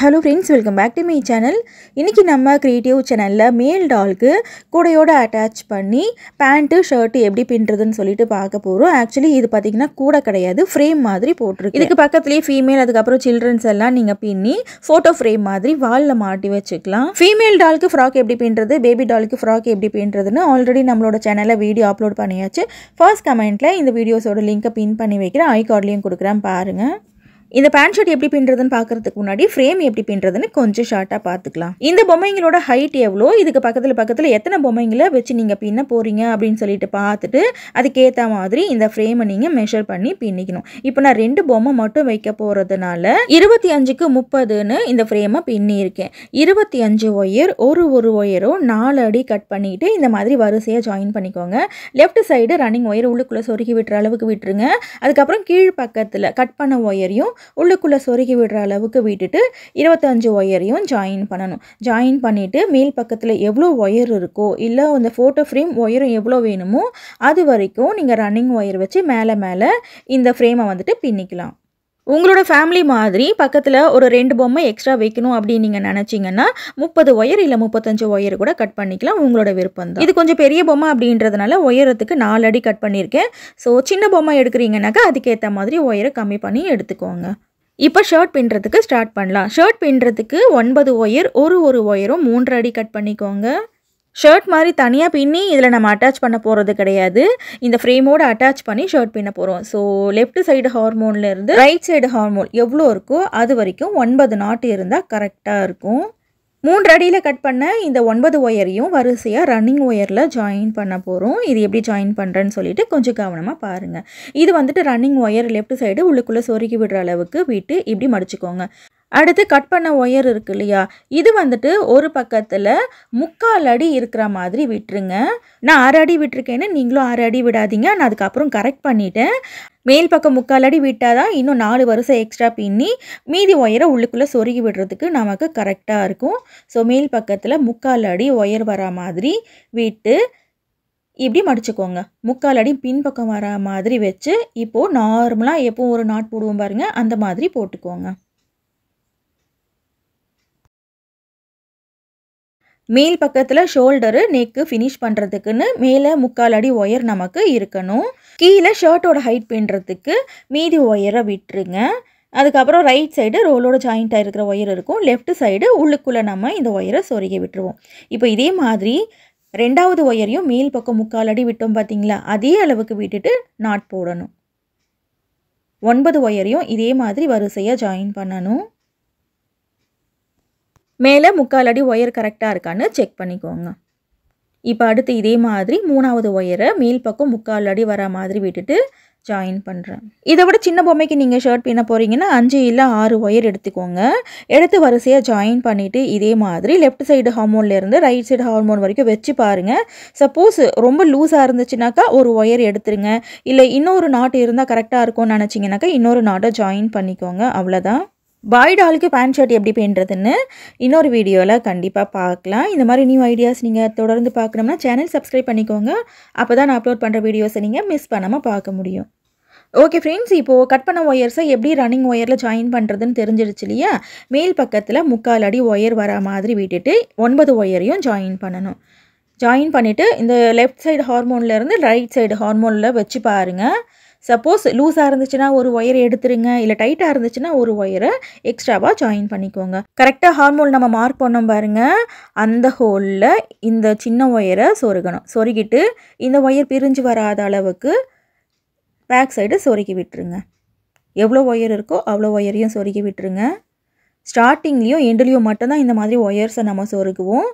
Hello friends, welcome back to my channel. இன்னைக்கு நம்ம creative சேனல்ல மேல் டால்க்கு கூடையோட அட்டாச் பண்ணி பேண்ட் ஷர்ட் எப்படி பின்றதுன்னு சொல்லிட்டு பார்க்க போறோம். ஆக்சுவலி இது பாத்தீங்கன்னா கூட கிடையாது, ஃப்ரேம் மாதிரி போட்டுருக்கு. இதுக்கு பக்கத்துலயே ஃபீமேல் அதுக்கு அப்புறம் சில்ட்ரன்ஸ் எல்லாம் நீங்க பின்னி போட்டோ ஃப்ரேம் மாதிரி வால்ல மாட்டி வச்சுக்கலாம். ஃபீமேல் டால்க்கு ஃப்ராக் எப்படி பின்றது, பேபி டால்க்கு ஃப்ராக் எப்படி பின்றதுன்னு ஆல்ரெடி நம்மளோட சேனல்ல வீடியோ அப்லோட் பண்ணியாச்சு. ஃபர்ஸ்ட் கமெண்ட்ல இந்த வீடியோஸோட லிங்கை பின் பண்ணி வைக்கிறேன், ஐ கார்ட்லயும் கொடுக்குறேன் பாருங்க. இந்த பேண்ட் ஷர்ட் எப்படி பின்றதுன்னு பார்க்கறதுக்கு முன்னாடி ஃப்ரேம் எப்படி பின்றதுன்னு கொஞ்சம் ஷார்ட்டாக பார்த்துக்கலாம். இந்த பொம்மைங்களோட ஹைட் எவ்வளோ, இதுக்கு பக்கத்தில் எத்தனை பொம்மைங்களை வச்சு நீங்கள் பின்ன போகிறீங்க அப்படின்னு சொல்லிட்டு பார்த்துட்டு அதுக்கேற்ற மாதிரி இந்த ஃப்ரேமை நீங்கள் மெஷர் பண்ணி பின்னிக்கணும். இப்போ நான் 2 பொம்மை மட்டும் வைக்க போகிறதுனால 25க்கு 30ன்னு இந்த ஃப்ரேமை பின்னியிருக்கேன். 25 ஒயர் ஒரு ஒயரும் 4 அடி கட் பண்ணிவிட்டு இந்த மாதிரி வரிசையாக ஜாயின் பண்ணிக்கோங்க. லெஃப்ட் சைடு ரன்னிங் ஒயர் உள்ளுக்குள்ளே சொருகி விட்டுற அளவுக்கு விட்டுருங்க. அதுக்கப்புறம் கீழ் பக்கத்தில் கட் பண்ண ஒயரையும் உள்ளுக்குள்ளே சொருகி விடுற அளவுக்கு விட்டுட்டு 25 ஒயரையும் ஜாயின் பண்ணணும். ஜாயின் பண்ணிவிட்டு மேல் பக்கத்தில் எவ்வளோ ஒயர் இருக்கோ இல்லை அந்த ஃபோட்டோ ஃப்ரேம் ஒயரும் எவ்வளோ வேணுமோ அது வரைக்கும் நீங்கள் ரன்னிங் ஒயர் வச்சு மேலே இந்த ஃப்ரேமை வந்துட்டு பின்னிக்கலாம். உங்களோட ஃபேமிலி மாதிரி பக்கத்தில் ஒரு 2 பொம்மை எக்ஸ்ட்ரா வைக்கணும் அப்படின்னு நீங்கள் நினச்சிங்கன்னா 30 ஒயர் இல்லை 35 ஒயர் கூட கட் பண்ணிக்கலாம், உங்களோட விருப்பம் தான். இது கொஞ்சம் பெரிய பொம்மை அப்படின்றதுனால ஒயரத்துக்கு 4 அடி கட் பண்ணியிருக்கேன். ஸோ சின்ன பொம்மை எடுக்கிறீங்கன்னாக்கா அதுக்கேற்ற மாதிரி ஒயரை கம்மி பண்ணி எடுத்துக்கோங்க. இப்போ ஷர்ட் பின்னுறதுக்கு ஸ்டார்ட் பண்ணலாம். ஷர்ட் பின்னுறதுக்கு 9 ஒயர் ஒரு ஒயரும் 3 அடி கட் பண்ணிக்கோங்க. ஷர்ட் மாதிரி தனியாக பின்னி இதில் நம்ம அட்டாச் பண்ண போகிறது கிடையாது, இந்த ஃப்ரேமோடு அட்டாச் பண்ணி ஷர்ட் பின்ன போகிறோம். ஸோ லெஃப்ட் சைடு ஹார்மோன்லேருந்து ரைட் சைடு ஹார்மோன் எவ்வளோ இருக்கோ அது வரைக்கும் 9 நாட்டு இருந்தால் கரெக்டாக இருக்கும். 3 அடியில் கட் பண்ண இந்த 9 ஒயரையும் வரிசையாக ரன்னிங் ஒயரில் ஜாயின் பண்ண போகிறோம். இது எப்படி ஜாயின் பண்ணுறேன்னு சொல்லிட்டு கொஞ்சம் கவனமாக பாருங்கள். இது வந்துட்டு ரன்னிங் ஒயர் லெஃப்ட் சைடு உள்ளுக்குள்ளே சொருகி விடுற அளவுக்கு விட்டு இப்படி மடிச்சுக்கோங்க. அடுத்து கட் பண்ண ஒயர் இருக்கு இல்லையா, இது வந்துட்டு ஒரு பக்கத்தில் 3/4 அடி இருக்கிற மாதிரி விட்டுருங்க. நான் 6 அடி விட்டுருக்கேன்னு நீங்களும் 6 அடி விடாதீங்க, நான் அதுக்கப்புறம் கரெக்ட் பண்ணிட்டேன். மேல் பக்கம் 3/4 அடி விட்டால் தான் இன்னும் 4 வரிசை எக்ஸ்ட்ரா பின்னி மீதி ஒயரை உள்ளுக்குள்ளே சொருகி விடுறதுக்கு நமக்கு கரெக்டாக இருக்கும். ஸோ மேல் பக்கத்தில் 3/4 அடி ஒயர் வர மாதிரி விட்டு இப்படி மடிச்சுக்கோங்க. 3/4 அடி பின்பக்கம் வர மாதிரி வச்சு இப்போது நார்மலாக எப்போ ஒரு நாட் போடுவோம் பாருங்கள், அந்த மாதிரி போட்டுக்கோங்க. மேல் பக்கத்தில் ஷோல்டரு நெக்கு ஃபினிஷ் பண்ணுறதுக்குன்னு மேலே 3/4 அடி ஒயர் நமக்கு இருக்கணும். கீழே ஷர்ட்டோட ஹைட் பின்னுறதுக்கு மீதி ஒயரை விட்டுருங்க. அதுக்கப்புறம் ரைட் சைடு ரோலோட ஜாயிண்ட்டாக இருக்கிற ஒயர் இருக்கும், லெஃப்ட் சைடு உள்ளுக்குள்ளே நம்ம இந்த ஒயரை சொருகி விட்டுருவோம். இப்போ இதே மாதிரி 2வது ஒயரையும் மேல் பக்கம் 3/4 அடி விட்டோம் பார்த்தீங்களா, அதே அளவுக்கு விட்டுட்டு நாட் போடணும். 9 ஒயரையும் இதே மாதிரி வரிசையாக ஜாயின் பண்ணணும். மேலே 3/4 அடி ஒயர் கரெக்டாக இருக்கான்னு செக் பண்ணிக்கோங்க. இப்போ அடுத்து இதே மாதிரி 3வது ஒயரை மேல் பக்கம் 3/4 அடி வர மாதிரி விட்டுட்டு ஜாயின் பண்ணுறேன். இதை விட சின்ன பொம்மைக்கு நீங்கள் ஷர்ட் பின்ன போகிறீங்கன்னா 5 இல்லை 6 ஒயர் எடுத்துக்கோங்க. எடுத்து வரிசையாக ஜாயின் பண்ணிவிட்டு இதே மாதிரி லெஃப்ட் சைடு ஹார்மோன்லேருந்து ரைட் சைடு ஹார்மோன் வரைக்கும் வச்சு பாருங்கள். சப்போஸ் ரொம்ப லூஸாக இருந்துச்சுனாக்கா ஒரு ஒயர் எடுத்துருங்க, இல்லை இன்னொரு நாட் இருந்தால் கரெக்டாக இருக்கும்னு நினச்சிங்கனாக்கா இன்னொரு நாட்டை ஜாயின் பண்ணிக்கோங்க, அவ்வளோதான். பாய் டாலுக்கு பேண்ட் ஷர்ட் எப்படி பின்னுறதுன்னு இன்னொரு வீடியோவில் கண்டிப்பாக பார்க்கலாம். இந்த மாதிரி நியூ ஐடியாஸ் நீங்கள் தொடர்ந்து பார்க்கணும்னா சேனல் சப்ஸ்கிரைப் பண்ணிக்கோங்க, அப்போ தான் நான் அப்லோட் பண்ணுற வீடியோஸை நீங்கள் மிஸ் பண்ணாமல் பார்க்க முடியும். ஓகே ஃப்ரெண்ட்ஸ், இப்போது கட் பண்ண ஒயர்ஸை எப்படி ரன்னிங் ஒயரில் ஜாயின் பண்ணுறதுன்னு தெரிஞ்சிடுச்சு இல்லையா. மேல் பக்கத்தில் 3/4 அடி ஒயர் வர மாதிரி விட்டுட்டு 9 ஒயரையும் ஜாயின் பண்ணணும். ஜாயின் பண்ணிவிட்டு இந்த லெஃப்ட் சைடு ஹார்மோன்லேருந்து ரைட் சைடு ஹார்மோனில் வச்சு பாருங்கள். சப்போஸ் லூஸாக இருந்துச்சுன்னா ஒரு ஒயரை எடுத்துருங்க, இல்லை டைட்டாக இருந்துச்சுன்னா ஒரு ஒயரை எக்ஸ்ட்ராவாக ஜாயின் பண்ணிக்கோங்க. கரெக்டாக ஹார்மோன் நம்ம மார்க் பண்ணோம் பாருங்கள், அந்த ஹோலில் இந்த சின்ன ஒயரை சொருகணும். சொருகிட்டு இந்த ஒயர் பிரிஞ்சு வராத அளவுக்கு பேக் சைடு சொருகி விட்டுருங்க. எவ்வளோ ஒயர் இருக்கோ அவ்வளோ ஒயரையும் சொருகி விட்டுருங்க. ஸ்டார்டிங்லேயும் எண்டுலேயும் மட்டும்தான் இந்த மாதிரி ஒயர்ஸை நம்ம சொருகுவோம்.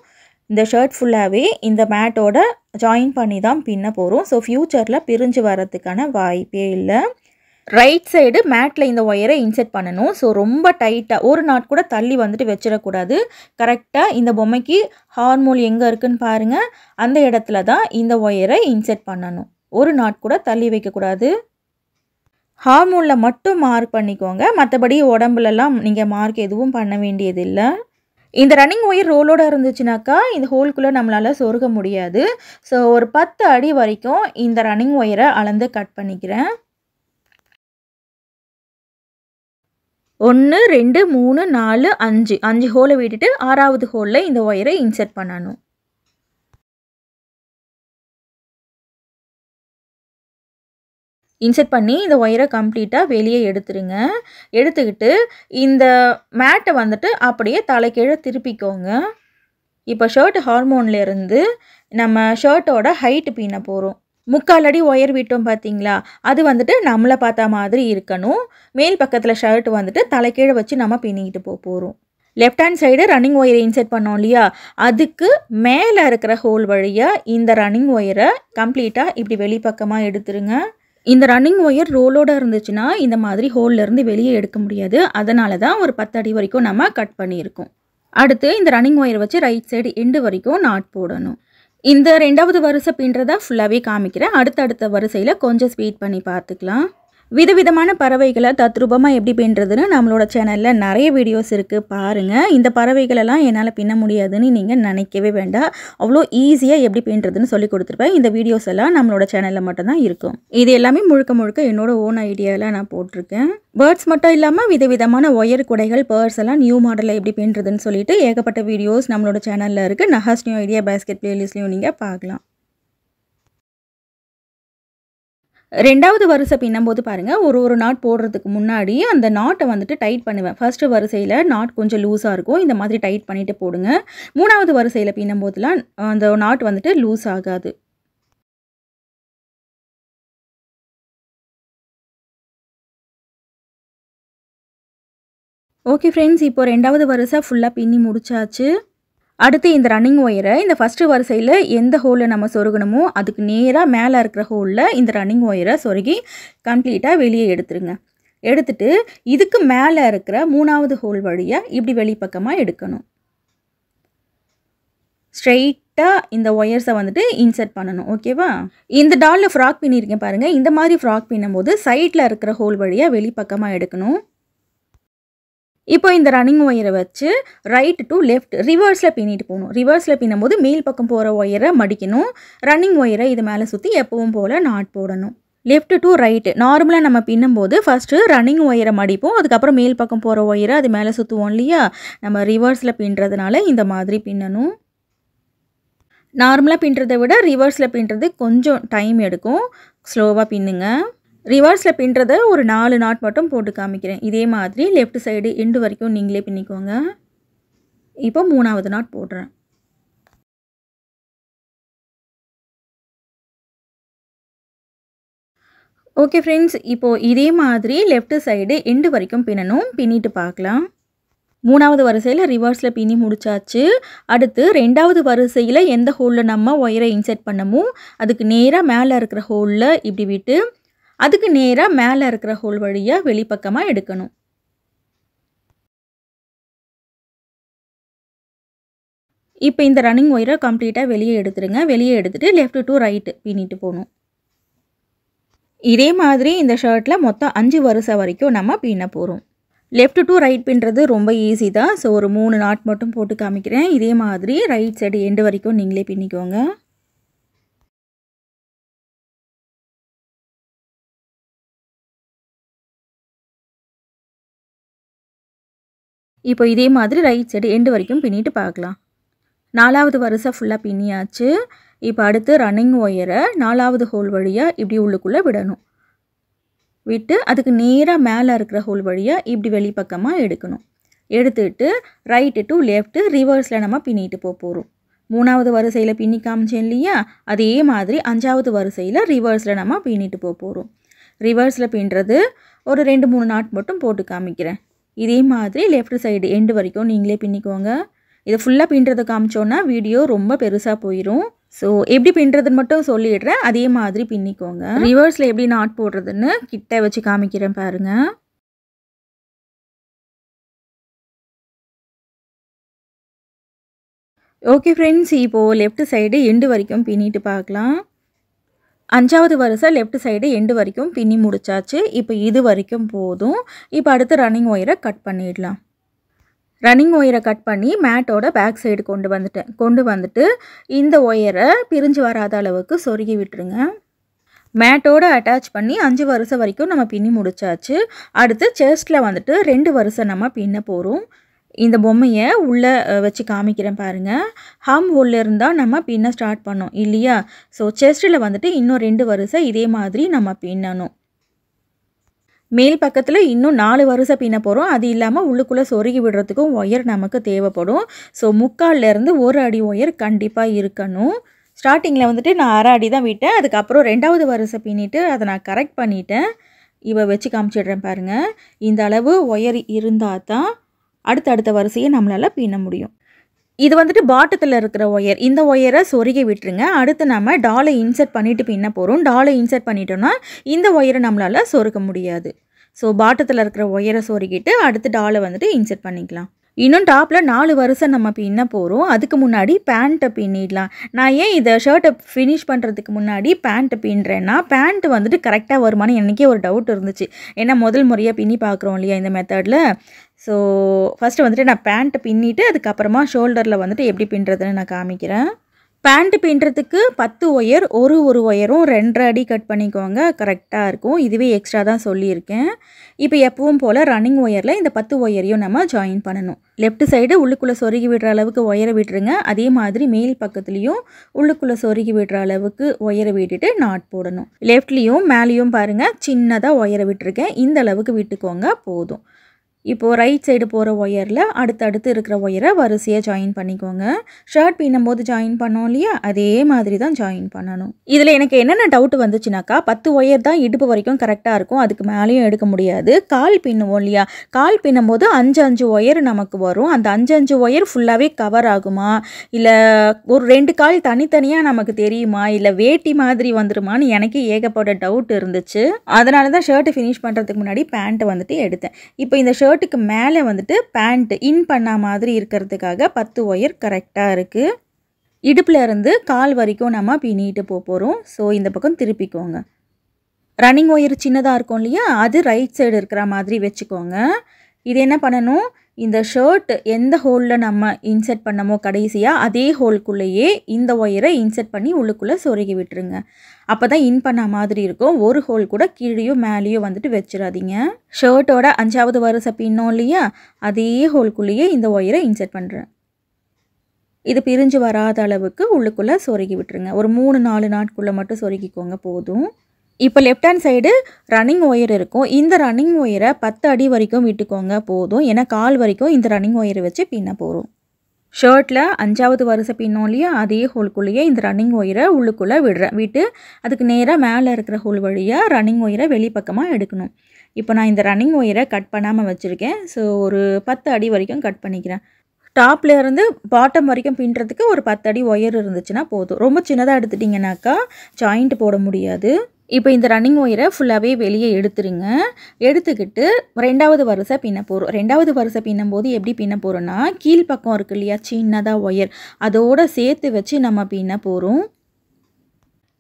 இந்த ஷர்ட் ஃபுல்லாகவே இந்த மேட்டோட ஜாயின் பண்ணி தான் பின்ன போகிறோம். ஸோ ஃப்யூச்சரில் பிரிஞ்சு வரதுக்கான வாய்ப்பே இல்லை. ரைட் சைடு மேட்டில் இந்த ஒயரை இன்செர்ட் பண்ணணும். ஸோ ரொம்ப டைட்டாக ஒரு நாட் கூட தள்ளி வந்துட்டு வச்சிடக்கூடாது. கரெக்டாக இந்த பொம்மைக்கு ஹார்மோன் எங்கே இருக்குன்னு பாருங்கள், அந்த இடத்துல தான் இந்த ஒயரை இன்செர்ட் பண்ணணும். ஒரு நாட் கூட தள்ளி வைக்கக்கூடாது. ஹார்மோனில் மட்டும் மார்க் பண்ணிக்கோங்க, மற்றபடி உடம்புலலாம் நீங்கள் மார்க் எதுவும் பண்ண வேண்டியதில்லை. இந்த ரன்னிங் ஒயர் ரோலோட இருந்துச்சுனாக்கா இந்த ஹோல்குள்ளே நம்மளால் சொருக முடியாது. ஸோ ஒரு 10 அடி வரைக்கும் இந்த ரன்னிங் ஒயரை அளந்து கட் பண்ணிக்கிறேன். 1 2 3 4 5 ஹோலை விட்டுட்டு 6வது ஹோலில் இந்த ஒயரை இன்சர்ட் பண்ணணும். இன்சர்ட் பண்ணி இந்த ஒயரை கம்ப்ளீட்டாக வெளியே எடுத்துருங்க. எடுத்துக்கிட்டு இந்த மேட்டை வந்துட்டு அப்படியே தலைக்கீழே திருப்பிக்கோங்க. இப்போ ஷர்ட் ஹார்மோன்லேருந்து நம்ம ஷர்ட்டோட ஹைட்டு பின்ன போகிறோம். 3/4 அடி ஒயர் விட்டோம் பார்த்தீங்களா, அது வந்துட்டு நம்மளை பார்த்தா மாதிரி இருக்கணும். மேல் பக்கத்தில் ஷர்ட் வந்துட்டு தலைக்கீழே வச்சு நம்ம பின்னிக்கிட்டு போகிறோம். லெஃப்ட் ஹேண்ட் சைடு ரன்னிங் ஒயரை இன்சர்ட் பண்ணோம் இல்லையா, அதுக்கு மேலே இருக்கிற ஹோல் வழியாக இந்த ரன்னிங் ஒயரை கம்ப்ளீட்டாக இப்படி வெளிப்பக்கமாக எடுத்துருங்க. இந்த ரன்னிங் ஒயர் ரோலோடு இருந்துச்சுன்னா இந்த மாதிரி ஹோல்லேருந்து வெளியே எடுக்க முடியாது. அதனால தான் ஒரு 10 அடி வரைக்கும் நம்ம கட் பண்ணியிருக்கோம். அடுத்து இந்த ரன்னிங் ஒயர் வச்சு ரைட் சைடு எண்டு வரைக்கும் நாட் போடணும். இந்த 2வது வரிசை பின்றதை ஃபுல்லாகவே காமிக்கிறேன். அடுத்தடுத்த வரிசையில் கொஞ்சம் ஸ்பீட் பண்ணி பார்த்துக்கலாம். விதவிதமான பறவைகளை தத்ரூபமாக எப்படி பின்னுறதுன்னு நம்மளோட சேனலில் நிறைய வீடியோஸ் இருக்குது, பாருங்கள். இந்த பறவைகளெல்லாம் என்னால் பின்ன முடியாதுன்னு நீங்கள் நினைக்கவே வேண்டாம். அவ்வளோ ஈஸியாக எப்படி பின்னுறதுன்னு சொல்லி கொடுத்துருப்பேன். இந்த வீடியோஸ் எல்லாம் நம்மளோட சேனலில் மட்டும்தான் இருக்கும். இது எல்லாமே முழுக்க என்னோட ஓன் ஐடியாவில் நான் போட்டிருக்கேன். பேர்ட்ஸ் மட்டும் இல்லாமல் விதவிதமான ஒயர் குடைகள், பேர்ட்ஸ் எல்லாம் நியூ மாடலில் எப்படி பின்னுறதுன்னு சொல்லிட்டு ஏகப்பட்ட வீடியோஸ் நம்மளோட சேனலில் இருக்குது. நஹாஸ் நியூ ஐடியா பேஸ்கெட் பிளேலிஸ்ட்லையும் நீங்கள் பார்க்கலாம். 2வது வரிசை பின்னும்போது பாருங்கள், ஒரு நாட் போடுறதுக்கு முன்னாடி அந்த நாட்டை வந்துட்டு டைட் பண்ணுவேன். ஃபர்ஸ்ட் வரிசையில் நாட் கொஞ்சம் லூஸாக இருக்கும், இந்த மாதிரி டைட் பண்ணிவிட்டு போடுங்க. 3வது வரிசையில் பின்னும்போதுலாம் அந்த நாட் வந்துட்டு லூஸ் ஆகாது. ஓகே ஃப்ரெண்ட்ஸ், இப்போ 2வது வரிசை ஃபுல்லாக பின்னி முடிச்சாச்சு. அடுத்து இந்த ரன்னிங் ஒயரை இந்த ஃபஸ்ட்டு வரிசையில் எந்த ஹோலில் நம்ம சொருகணுமோ அதுக்கு நேராக மேலே இருக்கிற ஹோலில் இந்த ரன்னிங் ஒயரை சொருகி கம்ப்ளீட்டாக வெளியே எடுத்துருங்க. எடுத்துட்டு இதுக்கு மேலே இருக்கிற 3வது ஹோல் வழியாக இப்படி வெளிப்பக்கமாக எடுக்கணும். ஸ்ட்ரெயிட்டாக இந்த ஒயர்ஸை வந்துட்டு இன்சர்ட் பண்ணணும். ஓகேவா? இந்த டாலில் ஃப்ராக் பின்னிருக்கேன் பாருங்கள். இந்த மாதிரி ஃப்ராக் பின்னும்போது சைடில் இருக்கிற ஹோல் வழியாக வெளிப்பக்கமாக எடுக்கணும். இப்போ இந்த ரன்னிங் ஒயரை வச்சு ரைட் டு லெஃப்ட் ரிவர்ஸில் பின்னிட்டு போகணும். ரிவர்ஸில் பின்னும்போது மேல் பக்கம் போகிற ஒயரை மடிக்கணும். ரன்னிங் ஒயரை இது மேலே சுற்றி எப்பவும் போல் நாட் போடணும். லெஃப்ட் டு ரைட்டு நார்மலாக நம்ம பின்னும்போது ஃபஸ்ட்டு ரன்னிங் ஒயரை மடிப்போம், அதுக்கப்புறம் மேல் பக்கம் போகிற ஒயரை அது மேலே சுற்றுவோம் இல்லையா. நம்ம ரிவர்ஸில் பின்னுறதுனால இந்த மாதிரி பின்னணும். நார்மலாக பின்னுறதை விட ரிவர்ஸில் பின்னுறது கொஞ்சம் டைம் எடுக்கும். ஸ்லோவாக பின்னுங்க. ரிவர்ஸில் பின்னுறதை ஒரு 4 நாட் மட்டும் போட்டு காமிக்கிறேன். இதே மாதிரி லெஃப்ட் சைடு எண்டு வரைக்கும் நீங்களே பின்னிக்கோங்க. இப்போ 3வது நாட் போடுறேன். ஓகே ஃப்ரெண்ட்ஸ், இப்போது இதே மாதிரி லெஃப்ட் சைடு எண்டு வரைக்கும் பின்னணும். பின்னிட்டு பார்க்கலாம். 3வது வரிசையில் ரிவர்ஸில் பின்னி முடிச்சாச்சு. அடுத்து 2வது வரிசையில் எந்த ஹோலில் நம்ம ஒயரை இன்சர்ட் பண்ணமோ அதுக்கு நேராக மேலே இருக்கிற ஹோலில் இப்படி விட்டு அதுக்கு நேராக மேலே இருக்கிற ஹோல் வழியாக வெளிப்பக்கமாக எடுக்கணும். இப்போ இந்த ரன்னிங் ஒயரை கம்ப்ளீட்டாக வெளியே எடுத்துருங்க. வெளியே எடுத்துகிட்டு லெஃப்ட் டு ரைட்டு பின்னிட்டு போகணும். இதே மாதிரி இந்த ஷர்ட்டில் மொத்தம் 5 வரிசை வரைக்கும் நம்ம பின்ன போகிறோம். லெஃப்ட் டு ரைட் பின்னுறது ரொம்ப ஈஸி தான். ஸோ ஒரு 3 நாட் மட்டும் போட்டு காமிக்கிறேன். இதே மாதிரி ரைட் சைடு எண்டு வரைக்கும் நீங்களே பின்னிக்கோங்க. இப்போ இதே மாதிரி ரைட் சைடு எண்டு வரைக்கும் பின்னிட்டு பார்க்கலாம். 4வது வரிசை ஃபுல்லாக பின்னியாச்சு. இப்போ அடுத்து ரன்னிங் ஒயரை 4வது ஹோல் வழியாக இப்படி உள்ளுக்குள்ளே விடணும். விட்டு அதுக்கு நேராக மேலே இருக்கிற ஹோல் வழியாக இப்படி வெளிப்பக்கமாக எடுக்கணும். எடுத்துட்டு ரைட்டு டு லெஃப்ட்டு ரிவர்ஸில் நம்ம பின்னிட்டு போகிறோம். 3வது வரிசையில் பின்னி காமிச்சேன் இல்லையா, அதே மாதிரி 5வது வரிசையில் ரிவர்ஸில் நம்ம பின்னிட்டு போகிறோம். ரிவர்ஸில் பின்னுறது ஒரு 2-3 நாட் மட்டும் போட்டு காமிக்கிறேன். இதே மாதிரி லெஃப்ட் சைடு எண்டு வரைக்கும் நீங்களே பின்னிக்கோங்க. இதை ஃபுல்லாக பின்னுறதை காமிச்சோன்னா வீடியோ ரொம்ப பெருசாக போயிடும். ஸோ எப்படி பின்னுறதுன்னு மட்டும் சொல்லிடுறேன், அதே மாதிரி பின்னிக்கோங்க. ரிவர்ஸில் எப்படி நாட் போடுறதுன்னு கிட்ட வச்சு காமிக்கிறேன் பாருங்கள். ஓகே ஃப்ரெண்ட்ஸ், இப்போது லெஃப்ட் சைடு எண்டு வரைக்கும் பின்னிட்டு பார்க்கலாம். 5வது வரிசை லெஃப்ட் சைடு எண்டு வரைக்கும் பின்னி முடிச்சாச்சு. இப்போ இது வரைக்கும் போதும். இப்போ அடுத்து ரன்னிங் ஒயரை கட் பண்ணிடலாம். ரன்னிங் ஒயரை கட் பண்ணி மேட்டோட பேக் சைடு கொண்டு வந்துட்டு இந்த ஒயரை பிரிஞ்சு வராத அளவுக்கு சொருகி விட்டுருங்க. மேட்டோட அட்டாச் பண்ணி 5 வரிசை வரைக்கும் நம்ம பின்னி முடிச்சாச்சு. அடுத்து செஸ்ட்டில் வந்துட்டு 2 வரிசை நம்ம பின்ன போகிறோம். இந்த பொம்மையை உள்ளே வச்சு காமிக்கிறேன் பாருங்கள். ஹார்ம் ஹோலில் இருந்தால் நம்ம பின்ன ஸ்டார்ட் பண்ணோம் இல்லையா? ஸோ செஸ்ட்டில் வந்துட்டு இன்னும் 2 வரிசை இதே மாதிரி நம்ம பின்னணும். மேல் பக்கத்தில் இன்னும் 4 வரிசை பின்ன போகிறோம். அது இல்லாமல் உள்ளுக்குள்ளே சொருகி விடுறதுக்கும் ஒயர் நமக்கு தேவைப்படும். ஸோ 3/4லேருந்து 1 அடி ஒயர் கண்டிப்பாக இருக்கணும். ஸ்டார்டிங்கில் வந்துட்டு நான் 1/2 அடி தான் விட்டேன். அதுக்கப்புறம் 2வது வரிசை பின்னிட்டு அதை நான் கரெக்ட் பண்ணிட்டேன். இவ வச்சு காமிச்சிடுறேன் பாருங்கள். இந்த அளவு ஒயர் இருந்தால் தான் அடுத்த வரிசையை நம்மளால் பின்ன முடியும். இது வந்துட்டு பாட்டத்தில் இருக்கிற ஒயர். இந்த ஒயரை சொருகி விட்டுருங்க. அடுத்து நம்ம டாலை இன்சர்ட் பண்ணிவிட்டு பின்ன போகிறோம். டாலை இன்சர்ட் பண்ணிட்டோன்னா இந்த ஒயரை நம்மளால் சொருக்க முடியாது. ஸோ பாட்டத்தில் இருக்கிற ஒயரை சொருகிட்டு அடுத்து டாலை வந்துட்டு இன்சர்ட் பண்ணிக்கலாம். இன்னும் டாப்பில் 4 வரிசை நம்ம பின்ன போகிறோம். அதுக்கு முன்னாடி பேண்ட்டை பின்னிடலாம். நான் ஏன் இதை ஷர்ட்டை ஃபினிஷ் பண்ணுறதுக்கு முன்னாடி பேண்ட்டை பின்னுறேன்னா, பேண்ட் வந்துட்டு கரெக்டாக வருமானு எனக்கே ஒரு டவுட் இருந்துச்சு. ஏன்னா முதல் முறையாக பின்னி பார்க்குறோம் இல்லையா இந்த மெத்தடில். ஸோ ஃபஸ்ட்டு வந்துட்டு நான் பேண்ட்டை பின்னிட்டு அதுக்கப்புறமா ஷோல்டரில் வந்துட்டு எப்படி பின்னுறதுன்னு நான் காமிக்கிறேன். பேண்ட்டு பின்னுறதுக்கு 10 ஒயர், ஒரு ஒயரும் 2.5 அடி கட் பண்ணிக்கோங்க. கரெக்டாக இருக்கும். இதுவே எக்ஸ்ட்ரா தான் சொல்லியிருக்கேன். இப்போ எப்பவும் போல் ரன்னிங் ஒயரில் இந்த 10 ஒயரையும் நம்ம ஜாயின் பண்ணணும். லெஃப்ட் சைடு உள்ளுக்குள்ளே சொருகி விடுற அளவுக்கு ஒயரை விட்டுருங்க. அதே மாதிரி மேல் பக்கத்துலேயும் உள்ளுக்குள்ளே சொருகி விடுற அளவுக்கு ஒயரை விட்டுட்டு நாட் போடணும். லெஃப்ட்லேயும் மேலேயும் பாருங்கள் சின்னதாக ஒயரை விட்டுருக்கேன். இந்த அளவுக்கு விட்டுக்கோங்க போதும். இப்போது ரைட் சைடு போகிற ஒயரில் அடுத்தடுத்து இருக்கிற ஒயரை வரிசையாக ஜாயின் பண்ணிக்கோங்க. ஷர்ட் பின்னும் போது ஜாயின் பண்ணோம் இல்லையா, அதே மாதிரி தான் ஜாயின் பண்ணணும். இதில் எனக்கு என்னென்ன டவுட் வந்துச்சுனாக்கா, 10 ஒயர் தான் இடுப்பு வரைக்கும் கரெக்டாக இருக்கும். அதுக்கு மேலேயும் எடுக்க முடியாது. கால் பின்னுவோம் இல்லையா, கால் பின்னும் போது 5 ஒயர் நமக்கு வரும். அந்த 5 ஒயர் ஃபுல்லாகவே கவர் ஆகுமா, இல்லை ஒரு 2 கால் தனித்தனியாக நமக்கு தெரியுமா, இல்லை வேட்டி மாதிரி வந்துருமான்னு எனக்கு ஏகப்பட்ட டவுட் இருந்துச்சு. அதனால தான் ஷர்ட்டு ஃபினிஷ் பண்ணுறதுக்கு முன்னாடி பேண்ட்டை வந்துட்டு எடுத்தேன். இப்போ இந்த ஷர்ட்டுக்கு மேலே வந்துட்டு பேண்ட் இன் பண்ண மாதிரி இருக்கிறதுக்காக 10 ஒயர் கரெக்டாக இருக்குது. இடுப்பில் இருந்து கால் வரைக்கும் நம்ம பின்னிட்டு போகிறோம். ஸோ இந்த பக்கம் திருப்பிக்கோங்க. ரன்னிங் ஒயர் சின்னதாக இருக்கும் இல்லையா, அது ரைட் சைடு இருக்கிற மாதிரி வச்சுக்கோங்க. இது என்ன பண்ணணும், இந்த ஷர்ட் எந்த ஹோலில் நம்ம இன்செர்ட் பண்ணமோ கடைசியாக அதே ஹோல்குள்ளேயே இந்த ஒயரை இன்செர்ட் பண்ணி உள்ளுக்குள்ளே சொருகி விட்டுருங்க. அப்போ தான் இன் பண்ண மாதிரி இருக்கும். ஒரு ஹோல் கூட கீழேயோ மேலேயோ வந்துட்டு வச்சிடாதீங்க. ஷர்ட்டோட 5வது வரிசை பின்னோம் இல்லையா, அதே ஹோல்குள்ளேயே இந்த ஒயரை இன்செர்ட் பண்ணுறேன். இது பிரிஞ்சு வராத அளவுக்கு உள்ளுக்குள்ளே சொருகி விட்டுருங்க. ஒரு 3-4 நாட்குள்ளே மட்டும் சொருகிக்கோங்க போதும். இப்போ left hand side running wire இருக்கும். இந்த ரன்னிங் ஒயரை 10 அடி வரைக்கும் விட்டுக்கோங்க போதும். ஏன்னா கால் வரைக்கும் இந்த ரன்னிங் ஒயரை வச்சு பின்ன போகிறோம். ஷர்ட்டில் 5வது வரிசை பின்னோம் இல்லையா, அதே ஹோல்குள்ளேயே இந்த ரன்னிங் ஒயரை உள்ளுக்குள்ளே விட்டு அதுக்கு நேராக மேலே இருக்கிற ஹோல் வழியாக ரன்னிங் ஒயரை வெளிப்பக்கமாக எடுக்கணும். இப்போ நான் இந்த ரன்னிங் ஒயரை கட் பண்ணாமல் வச்சுருக்கேன். ஸோ ஒரு 10 அடி வரைக்கும் கட் பண்ணிக்கிறேன். டாப்ல இருந்து பாட்டம் வரைக்கும் பின்னுறதுக்கு ஒரு 10 அடி ஒயர் இருந்துச்சுன்னா போதும். ரொம்ப சின்னதாக எடுத்துட்டிங்கனாக்கா ஜாயிண்ட் போட முடியாது. இப்போ இந்த ரன்னிங் ஒயரை ஃபுல்லாகவே வெளியே எடுத்துருங்க. எடுத்துக்கிட்டு 2வது வரிசை பின்ன போகிறோம். 2வது வரிசை பின்னும்போது எப்படி பின்ன போகிறோன்னா, கீழ்ப்பக்கம் இருக்கு இல்லையா சின்னதாக ஒயர், அதோடு சேர்த்து வச்சு நம்ம பின்ன போகிறோம்.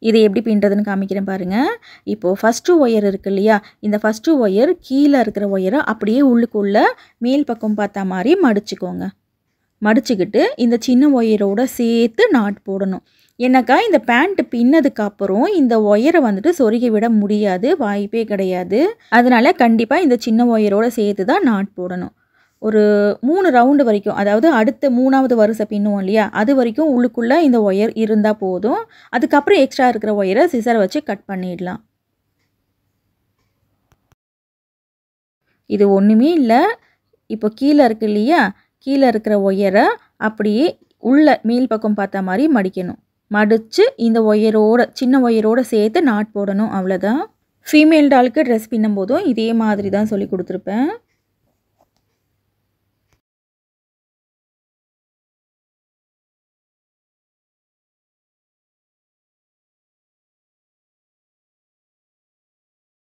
இதை எப்படி பின்னுறதுன்னு காமிக்கிறேன் பாருங்கள். இப்போது ஃபஸ்ட்டு ஒயர் இருக்குது இல்லையா, இந்த ஃபஸ்ட்டு ஒயர் கீழே இருக்கிற ஒயரை அப்படியே உள்ளுக்குள்ளே மேல் பக்கம் பார்த்தா மாதிரி மடிச்சுக்கோங்க. மடிச்சுக்கிட்டு இந்த சின்ன ஒயரோடு சேர்த்து நாட் போடணும். என்னக்கா இந்த பேண்ட் பின்னதுக்கப்புறம் இந்த ஒயரை வந்துட்டு சொருகி விட முடியாது, வாய்ப்பே கிடையாது. அதனால் கண்டிப்பாக இந்த சின்ன ஒயரோடு சேர்த்து தான் நாட் போடணும். ஒரு 3 ரவுண்டு வரைக்கும், அதாவது அடுத்த 3வது வரிசை பின்னுவோம் இல்லையா, அது வரைக்கும் உள்ளுக்குள்ளே இந்த ஒயர் இருந்தால் போதும். அதுக்கப்புறம் எக்ஸ்ட்ரா இருக்கிற ஒயரை சிசரை வச்சு கட் பண்ணிடலாம். இது ஒன்றுமே இல்லை. இப்போ கீழே இருக்கு இல்லையா, கீழே இருக்கிற ஒயரை அப்படியே உள்ள மேல் பக்கம் பார்த்த மாதிரி மடிக்கணும். மடித்து இந்த ஒயரோட சின்ன ஒயரோடு சேர்த்து நாட் போடணும். அவ்வளோதான். ஃபீமேல் டாலுக்கு ட்ரெஸ் பின்னும் போதும் இதே மாதிரி தான் சொல்லி கொடுத்துருப்பேன்.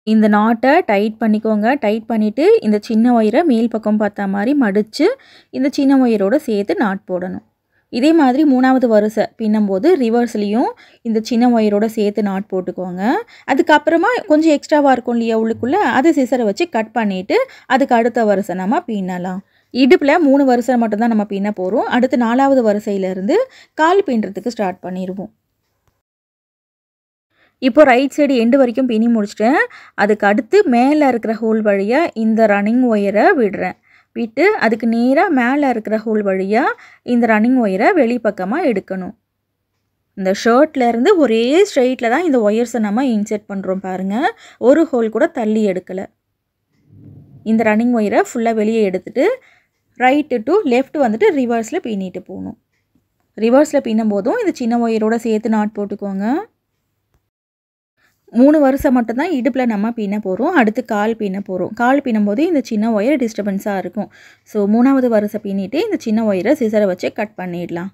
இந்த நாட்டை டைட் பண்ணிக்கோங்க. டைட் பண்ணிவிட்டு இந்த சின்ன ஒயரை மேல் பக்கம் பார்த்த மாதிரி மடித்து இந்த சின்ன ஒயரோடு சேர்த்து நாட் போடணும். இதே மாதிரி 3வது வரிசை பின்னும்போது ரிவர்ஸ்லேயும் இந்த சின்ன ஒயரோடு சேர்த்து நாட் போட்டுக்கோங்க. அதுக்கப்புறமா கொஞ்சம் எக்ஸ்ட்ராவாக இருக்கும் இல்லையா உள்ளுக்குள்ளே, அதை சிசரை வச்சு கட் பண்ணிவிட்டு அதுக்கு அடுத்த வரிசை நம்ம பின்னலாம். இடுப்பில் 3 வரிசை மட்டும்தான் நம்ம பின்ன போகிறோம். அடுத்து 4வது வரிசையிலேருந்து கால் பின்னுறதுக்கு ஸ்டார்ட் பண்ணிடுவோம். இப்போ ரைட் சைடு எண்டு வரைக்கும் பின்னி முடிச்சிட்டேன். அதுக்கு அடுத்து மேலே இருக்கிற ஹோல் வழியாக இந்த ரன்னிங் ஒயரை விடுறேன். விட்டு அதுக்கு நேராக மேலே இருக்கிற ஹோல் வழியாக இந்த ரன்னிங் ஒயரை வெளிப்பக்கமாக எடுக்கணும். இந்த ஷர்ட்லேருந்து ஒரே ஸ்ட்ரெயிட்டில் தான் இந்த ஒயர்ஸை நம்ம இன்செர்ட் பண்ணுறோம் பாருங்கள். ஒரு ஹோல் கூட தள்ளி எடுக்கலை. இந்த ரன்னிங் ஒயரை ஃபுல்லாக வெளியே எடுத்துகிட்டு ரைட்டு டு லெஃப்ட் வந்துட்டு ரிவர்ஸில் பின்னிட்டு போகணும். ரிவர்ஸில் பின்னும் போதும் இந்த சின்ன ஒயரோட சேர்த்து நாட் போட்டுக்கோங்க. 3 வரிசை மட்டும்தான் இடுப்பில் நம்ம பின்ன போகிறோம். அடுத்து கால் பின்ன போகிறோம். கால் பின்னும்போது இந்த சின்ன ஒயர் டிஸ்டர்பன்ஸாக இருக்கும். ஸோ 3வது வரிசை பின்னிட்டு இந்த சின்ன ஒயரை சிசரை வச்சு கட் பண்ணிடலாம்.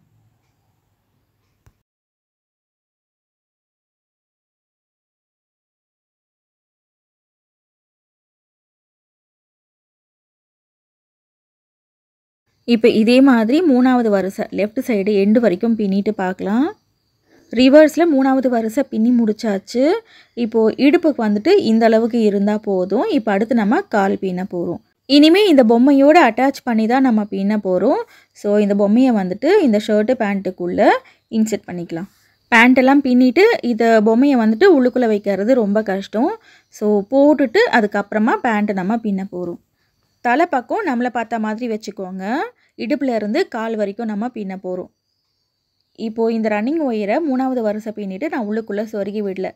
இப்போ இதே மாதிரி 3வது வரிசை லெஃப்ட் சைடு எண்டு வரைக்கும் பின்னிட்டு பார்க்கலாம். ரிவர்ஸில் 3வது வரிசை பின்னி முடிச்சாச்சு. இப்போது இடுப்புக்கு வந்துட்டு இந்த அளவுக்கு இருந்தால் போதும். இப்போ அடுத்து நம்ம கால் பின்ன போகிறோம். இனிமேல் இந்த பொம்மையோடு அட்டாச் பண்ணி தான் நம்ம பின்ன போகிறோம். ஸோ இந்த பொம்மையை வந்துட்டு இந்த ஷர்ட்டு பேண்ட்டுக்குள்ளே இன்செர்ட் பண்ணிக்கலாம். பேண்ட்டெல்லாம் பின்னிட்டு இதை பொம்மையை வந்துட்டு உள்ளுக்குள்ளே வைக்கிறது ரொம்ப கஷ்டம். ஸோ போட்டுட்டு அதுக்கப்புறமா பேண்ட்டை நம்ம பின்ன போகிறோம். தலை பக்கம் நம்மளை பார்த்த மாதிரி வச்சுக்கோங்க. இடுப்பில் இருந்து கால் வரைக்கும் நம்ம பின்ன போகிறோம். இப்போது இந்த ரன்னிங் ஒயரை 3வது வரிசை பின்னிட்டு நான் உள்ளுக்குள்ளே சொருகி விடல.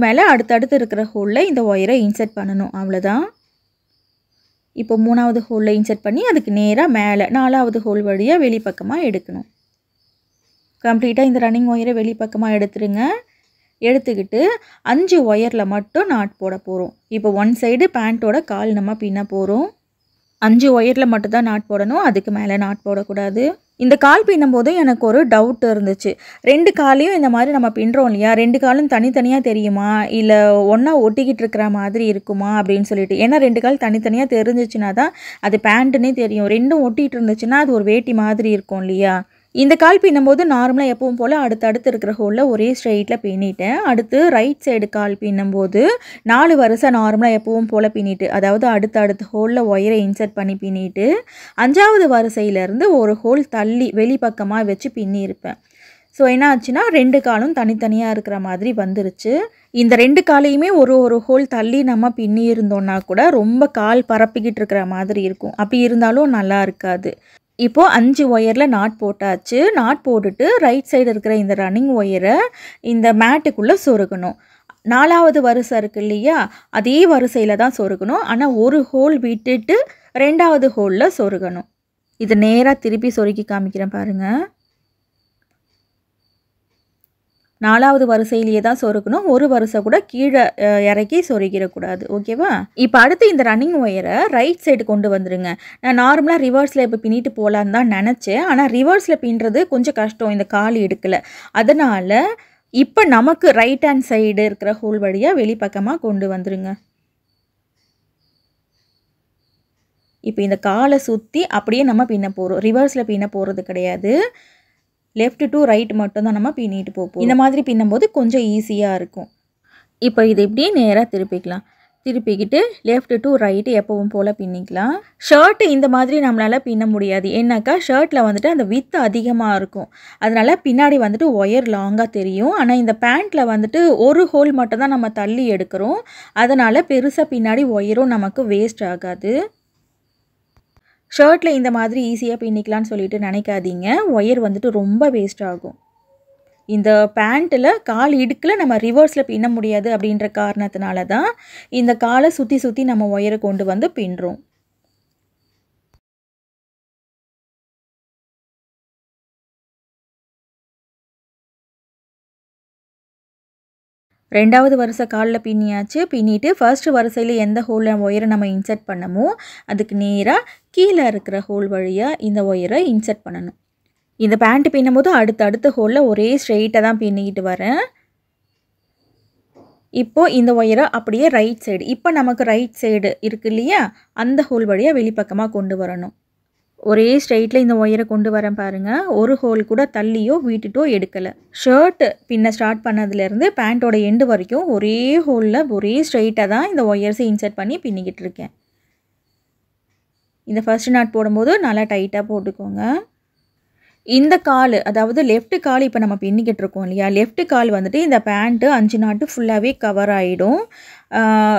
மேலே அடுத்தடுத்து இருக்கிற ஹோலில் இந்த ஒயரை இன்செர்ட் பண்ணணும். அவ்வளோதான். இப்போ 3வது ஹோலில் இன்செர்ட் பண்ணி அதுக்கு நேராக மேலே 4வது ஹோல் வழியாக வெளிப்பக்கமாக எடுக்கணும். கம்ப்ளீட்டாக இந்த ரன்னிங் ஒயரை வெளிப்பக்கமாக எடுத்துருங்க. எடுத்துக்கிட்டு 5 ஒயரில் மட்டும் நாட் போட போகிறோம். இப்போ ஒன் சைடு பேண்ட்டோட கால் நம்ம பின்ன போகிறோம். 5 ஒயரில் மட்டும்தான் நாட் போடணும். அதுக்கு மேலே நாட் போடக்கூடாது. இந்த கால் பின்னும் போது எனக்கு ஒரு டவுட் இருந்துச்சு. 2 காலையும் இந்த மாதிரி நம்ம பின்னுறோம் இல்லையா, 2 காலும் தனித்தனியாக தெரியுமா இல்லை ஒன்றா ஒட்டிக்கிட்டு இருக்கிற மாதிரி இருக்குமா அப்படின்னு சொல்லிட்டு. ஏன்னா 2 கால் தனித்தனியாக தெரிஞ்சிச்சுன்னா தான் அது பேண்ட்டுன்னே தெரியும். 2ம் ஒட்டிகிட்டு இருந்துச்சுன்னா அது ஒரு வேட்டி மாதிரி இருக்கும் இல்லையா. இந்த கால் பின்னும்போது நார்மலாக எப்பவும் போல் அடுத்தடுத்து இருக்கிற ஹோலில் ஒரே ஸ்ட்ரெயிட்டில் பின்னிட்டேன். அடுத்து ரைட் சைடு கால் பின்னும்போது 4 வரிசை நார்மலாக எப்பவும் போல் பின்னிட்டு, அதாவது அடுத்த ஹோலில் ஒயரை இன்செர்ட் பண்ணி பின்னிட்டு 5வது வரிசையிலேருந்து ஒரு ஹோல் தள்ளி வெளிப்பக்கமாக வச்சு பின்னியிருப்பேன். ஸோ என்ன ஆச்சுன்னா 2 காலும் தனித்தனியாக இருக்கிற மாதிரி வந்துருச்சு. இந்த 2 காலையுமே ஒரு ஹோல் தள்ளி நம்ம பின்னி இருந்தோன்னா கூட ரொம்ப கால் பரப்பிக்கிட்டு இருக்கிற மாதிரி இருக்கும். அப்படி இருந்தாலும் நல்லா இருக்காது. இப்போது 5 ஒயரில் நாட் போட்டாச்சு. நாட் போட்டுட்டு ரைட் சைடு இருக்கிற இந்த ரன்னிங் ஒயரை இந்த மேட்டுக்குள்ளே சொருகணும். 4வது வரிசை இருக்கு இல்லையா, அதே வரிசையில் தான் சொருகணும். ஆனால் ஒரு ஹோல் விட்டுட்டு 2வது ஹோலில் சொருகணும். இது நேராக திருப்பி சொருக்கி காமிக்கிறேன் பாருங்கள். 4வது வரிசையிலேயே தான் சொருக்கணும். ஒரு வரிசை கூட கீழே இறக்கி சொருகிடக்கூடாது. ஓகேவா. இப்போ அடுத்து இந்த ரன்னிங் ஒயரை ரைட் சைடு கொண்டு வந்துடுங்க. நான் நார்மலாக ரிவர்ஸில் இப்போ பின்னிட்டு போகலான்னு தான் நினச்சேன். ஆனால் ரிவர்ஸில் பின்னுறது கொஞ்சம் கஷ்டம், இந்த கால் எடுக்கலை. அதனால் இப்போ நமக்கு ரைட் ஹேண்ட் சைடு இருக்கிற ஹோல் வழியாக வெளிப்பக்கமாக கொண்டு வந்துடுங்க. இப்போ இந்த காலை சுற்றி அப்படியே நம்ம பின்ன போகிறோம். ரிவர்ஸில் பின்ன போகிறது கிடையாது. லெஃப்ட் டு ரைட் மட்டும் தான் நம்ம பின்னிட்டு போவோம். இந்த மாதிரி பின்னும்போது கொஞ்சம் ஈஸியாக இருக்கும். இப்போ இது இப்படியே நேராக திருப்பிக்கலாம். திருப்பிக்கிட்டு லெஃப்ட் டு ரைட்டு எப்பவும் போல் பின்னிக்கலாம். ஷர்ட்டு இந்த மாதிரி நம்மளால் பின்ன முடியாது. ஏன்னாக்கா ஷர்ட்டில் வந்துட்டு அந்த வித்து அதிகமாக இருக்கும். அதனால் பின்னாடி வந்துட்டு ஒயர் லாங்காக தெரியும். ஆனால் இந்த பேண்ட்டில் வந்துட்டு ஒரு ஹோல் மட்டும் தான் நம்ம தள்ளி எடுக்கிறோம். அதனால் பெருசாக பின்னாடி ஒயரும் நமக்கு வேஸ்ட் ஆகாது. ஷர்ட்டில் இந்த மாதிரி ஈஸியாக பின்னிக்கலான்னு சொல்லிட்டு நினைக்காதீங்க. ஒயர் வந்துட்டு ரொம்ப வேஸ்ட் ஆகும். இந்த பேண்ட்டில் கால் இடுக்கில் நம்ம ரிவர்ஸில் பின்ன முடியாது அப்படின்ற காரணத்தினால தான் இந்த காலை சுற்றி நம்ம ஒயரை கொண்டு வந்து பின்னுறோம். ரெண்டாவது வரிசை காலில் பின்னியாச்சு. பின்னிட்டு ஃபர்ஸ்ட் வரிசையில் எந்த ஹோலில் ஒயரை நம்ம இன்செர்ட் பண்ணமோ அதுக்கு நேராக கீழே இருக்கிற ஹோல் வழியாக இந்த ஒயரை இன்செர்ட் பண்ணணும். இந்த பேண்ட்டு பின்னும்போது அடுத்த ஹோலில் ஒரே ஸ்ட்ரெயிட்டாக தான் பின்னிக்கிட்டு வரேன். இப்போது இந்த ஒயரை அப்படியே ரைட் சைடு, இப்போ நமக்கு ரைட் சைடு இருக்கு இல்லையா, அந்த ஹோல் வழியாக வெளிப்பக்கமாக கொண்டு வரணும். ஒரே ஸ்ட்ரெயிட்டில் இந்த ஒயரை கொண்டு வரேன் பாருங்கள். ஒரு ஹோல் கூட தள்ளியோ வீட்டுட்டோ எடுக்கலை. ஷர்ட்டு பின்ன ஸ்டார்ட் பண்ணதுலேருந்து பேண்ட்டோட எண்டு வரைக்கும் ஒரே ஹோலில் ஒரே ஸ்ட்ரெயிட்டாக தான் இந்த ஒயர்ஸை இன்செர்ட் பண்ணி பின்னிக்கிட்டு இருக்கேன். இந்த ஃபர்ஸ்ட் நாட் போடும்போது நல்லா டைட்டாக போட்டுக்கோங்க. இந்த கால் அதாவது லெஃப்ட் கால் இப்போ நம்ம பின்னிக்கிட்டு இருக்கோம் இல்லையா, லெஃப்ட் கால் வந்துட்டு இந்த பேண்ட்டு 5 நாட்டு ஃபுல்லாகவே கவர் ஆகிடும்.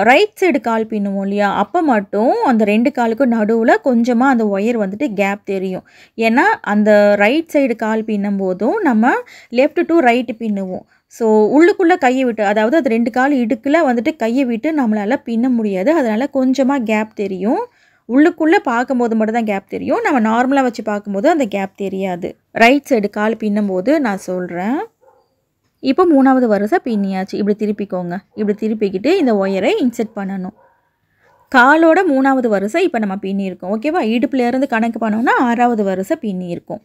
ரைட் சைடு கால் பின்னுவோம் இல்லையா, அப்போ மட்டும் அந்த 2 காலுக்கும் நடுவில் கொஞ்சமாக அந்த ஒயர் வந்துட்டு கேப் தெரியும். ஏன்னா அந்த ரைட் சைடு கால் பின்னும் போதும் நம்ம லெஃப்ட் டு ரைட்டு பின்னுவோம். ஸோ உள்ளுக்குள்ளே கையை விட்டு, அதாவது அது 2 கால் இடுக்கில் வந்துட்டு கையை விட்டு நம்மளால் பின்ன முடியாது. அதனால் கொஞ்சமாக கேப் தெரியும். உள்ளுக்குள்ளே பார்க்கும்போது மட்டும் தான் கேப் தெரியும். நம்ம நார்மலாக வச்சு பார்க்கும்போது அந்த கேப் தெரியாது. ரைட் சைடு கால் பின்னும்போது நான் சொல்கிறேன். இப்போ 3வது வரிசை பின்னியாச்சு. இப்படி திருப்பிக்கோங்க. இப்படி திருப்பிக்கிட்டு இந்த ஒயரை இன்செர்ட் பண்ணணும். காலோட 3வது வரிசை இப்போ நம்ம பின்னியிருக்கோம். ஓகேவா? இடுப்புலேருந்து கணக்கு பண்ணோம்னா 6வது வரிசை பின்னியிருக்கோம்.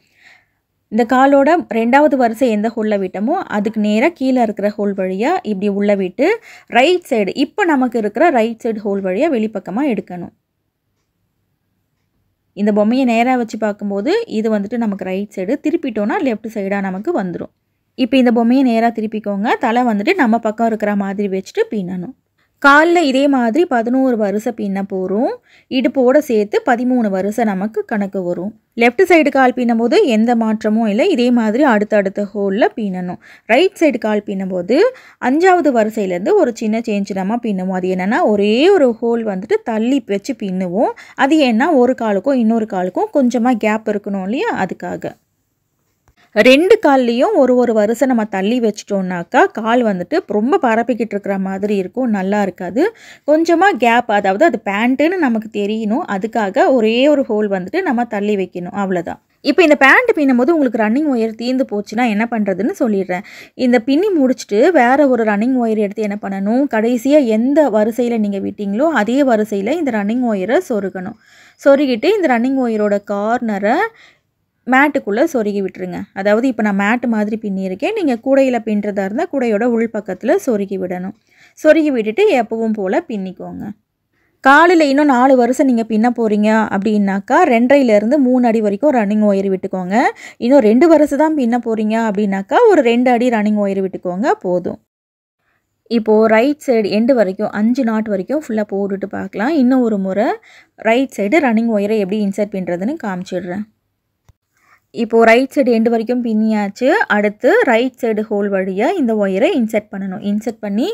இந்த காலோட 2வது வரிசை எந்த ஹோலில் விட்டோமோ அதுக்கு நேராக கீழே இருக்கிற ஹோல் வழியாக இப்படி உள்ளே விட்டு ரைட் சைடு, இப்போ நமக்கு இருக்கிற ரைட் சைடு ஹோல் வழியாக வெளிப்பக்கமாக எடுக்கணும். இந்த பொம்மையை நேராக வச்சு பார்க்கும்போது இது வந்துட்டு நமக்கு ரைட் சைடு, திருப்பிட்டோன்னா லெஃப்ட் சைடாக நமக்கு வந்துடும். இப்போ இந்த பொம்மையை நேராக திருப்பிக்கோங்க. தலை வந்துட்டு நம்ம பக்கம் இருக்கிற மாதிரி வச்சுட்டு பின்னணும். காலில் இதே மாதிரி 11 வரிசை பின்ன போகிறோம். இடுப்போடு சேர்த்து 13 வரிசை நமக்கு கணக்கு வரும். லெஃப்ட் சைடு கால் பின்னும்போது எந்த மாற்றமும் இல்லை. இதே மாதிரி அடுத்தடுத்த ஹோலில் பின்னணும். ரைட் சைடு கால் பின்னும்போது 5வது வரிசையிலேருந்து ஒரு சின்ன சேஞ்ச் நம்ம பின்னுவோம். அது என்னென்னா, ஒரே ஒரு ஹோல் வந்துட்டு தள்ளி வச்சு பின்னுவோம். அது ஏன்னா ஒரு காலுக்கும் இன்னொரு காலுக்கும் கொஞ்சமாக கேப் இருக்கணும் இல்லையா, அதுக்காக. 2 கால்லையும் ஒரு வரிசை நம்ம தள்ளி வச்சிட்டோம்னாக்கா கால் வந்துட்டு ரொம்ப பரப்பிக்கிட்டு இருக்கிற மாதிரி இருக்கும், நல்லா இருக்காது. கொஞ்சமாக கேப், அதாவது அது பேண்ட்டுன்னு நமக்கு தெரியணும், அதுக்காக ஒரே ஒரு ஹோல் வந்துட்டு நம்ம தள்ளி வைக்கணும், அவ்வளோதான். இப்போ இந்த பேண்ட் பின்னும்போது உங்களுக்கு ரன்னிங் ஒயர் தீர்ந்து போச்சுன்னா என்ன பண்ணுறதுன்னு சொல்லிடுறேன். இந்த பின்னி முடிச்சுட்டு வேறு ஒரு ரன்னிங் ஒயர் எடுத்து என்ன பண்ணணும், கடைசியாக எந்த வரிசையில் நீங்கள் விட்டீங்களோ அதே வரிசையில் இந்த ரன்னிங் ஒயரை சொருகணும். சொருகிட்டு இந்த ரன்னிங் ஒயரோட கார்னரை மேட்டுக்குள்ளே சொருகி விட்டுருங்க. அதாவது இப்போ நான் மேட்டு மாதிரி பின்னியிருக்கேன். நீங்கள் கூடையில் பின்னுறதா இருந்தால் கூடையோட உள் பக்கத்தில் சொருகி விடணும். சொருகி விட்டுட்டு எப்பவும் போல் பின்னிக்கோங்க. காலில் இன்னும் 4 வருஷம் நீங்கள் பின்ன போகிறீங்க அப்படின்னாக்கா 2.5லேருந்து 3 அடி வரைக்கும் ரன்னிங் ஒயர் விட்டுக்கோங்க. இன்னும் 2 வருஷம் தான் பின்ன போகிறீங்க அப்படின்னாக்கா ஒரு 2 அடி ரன்னிங் ஒயர் விட்டுக்கோங்க, போதும். இப்போது ரைட் சைடு எண்டு வரைக்கும் 5 நாட் வரைக்கும் ஃபுல்லாக போட்டுட்டு பார்க்கலாம். இன்னும் ஒரு முறை ரைட் சைடு ரன்னிங் ஒயரை எப்படி இன்சர்ட் பண்ணுறதுன்னு காமிச்சிடுறேன். இப்போது ரைட் சைடு எண்டு வரைக்கும் பின்னியாச்சு. அடுத்து ரைட் சைடு ஹோல் வழியாக இந்த ஒயரை இன்சர்ட் பண்ணணும். இன்சர்ட் பண்ணி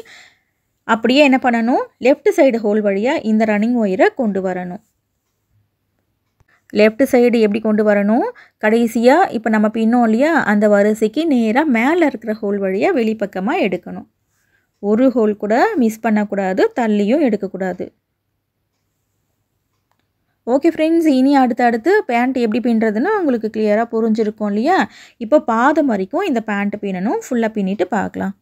அப்படியே என்ன பண்ணணும், லெஃப்ட் சைடு ஹோல் வழியாக இந்த ரன்னிங் ஒயரை கொண்டு வரணும். லெஃப்ட் சைடு எப்படி கொண்டு வரணும், கடைசியாக இப்போ நம்ம பின்னோம் இல்லையா, அந்த வரிசைக்கு நேராக மேலே இருக்கிற ஹோல் வழியாக வெளிப்பக்கமாக எடுக்கணும். ஒரு ஹோல் கூட மிஸ் பண்ணக்கூடாது, தள்ளியும் எடுக்கக்கூடாது. ஓகே ஃப்ரெண்ட்ஸ், இனி அடுத்தடுத்து பேண்ட் எப்படி பின்னுறதுன்னு உங்களுக்கு கிளியராக புரிஞ்சிருக்கும் இல்லையா. இப்போ பாதம் வரைக்கும் இந்த பேண்ட்டு பின்னணும். ஃபுல்லாக பின்னிட்டு பார்க்கலாம்.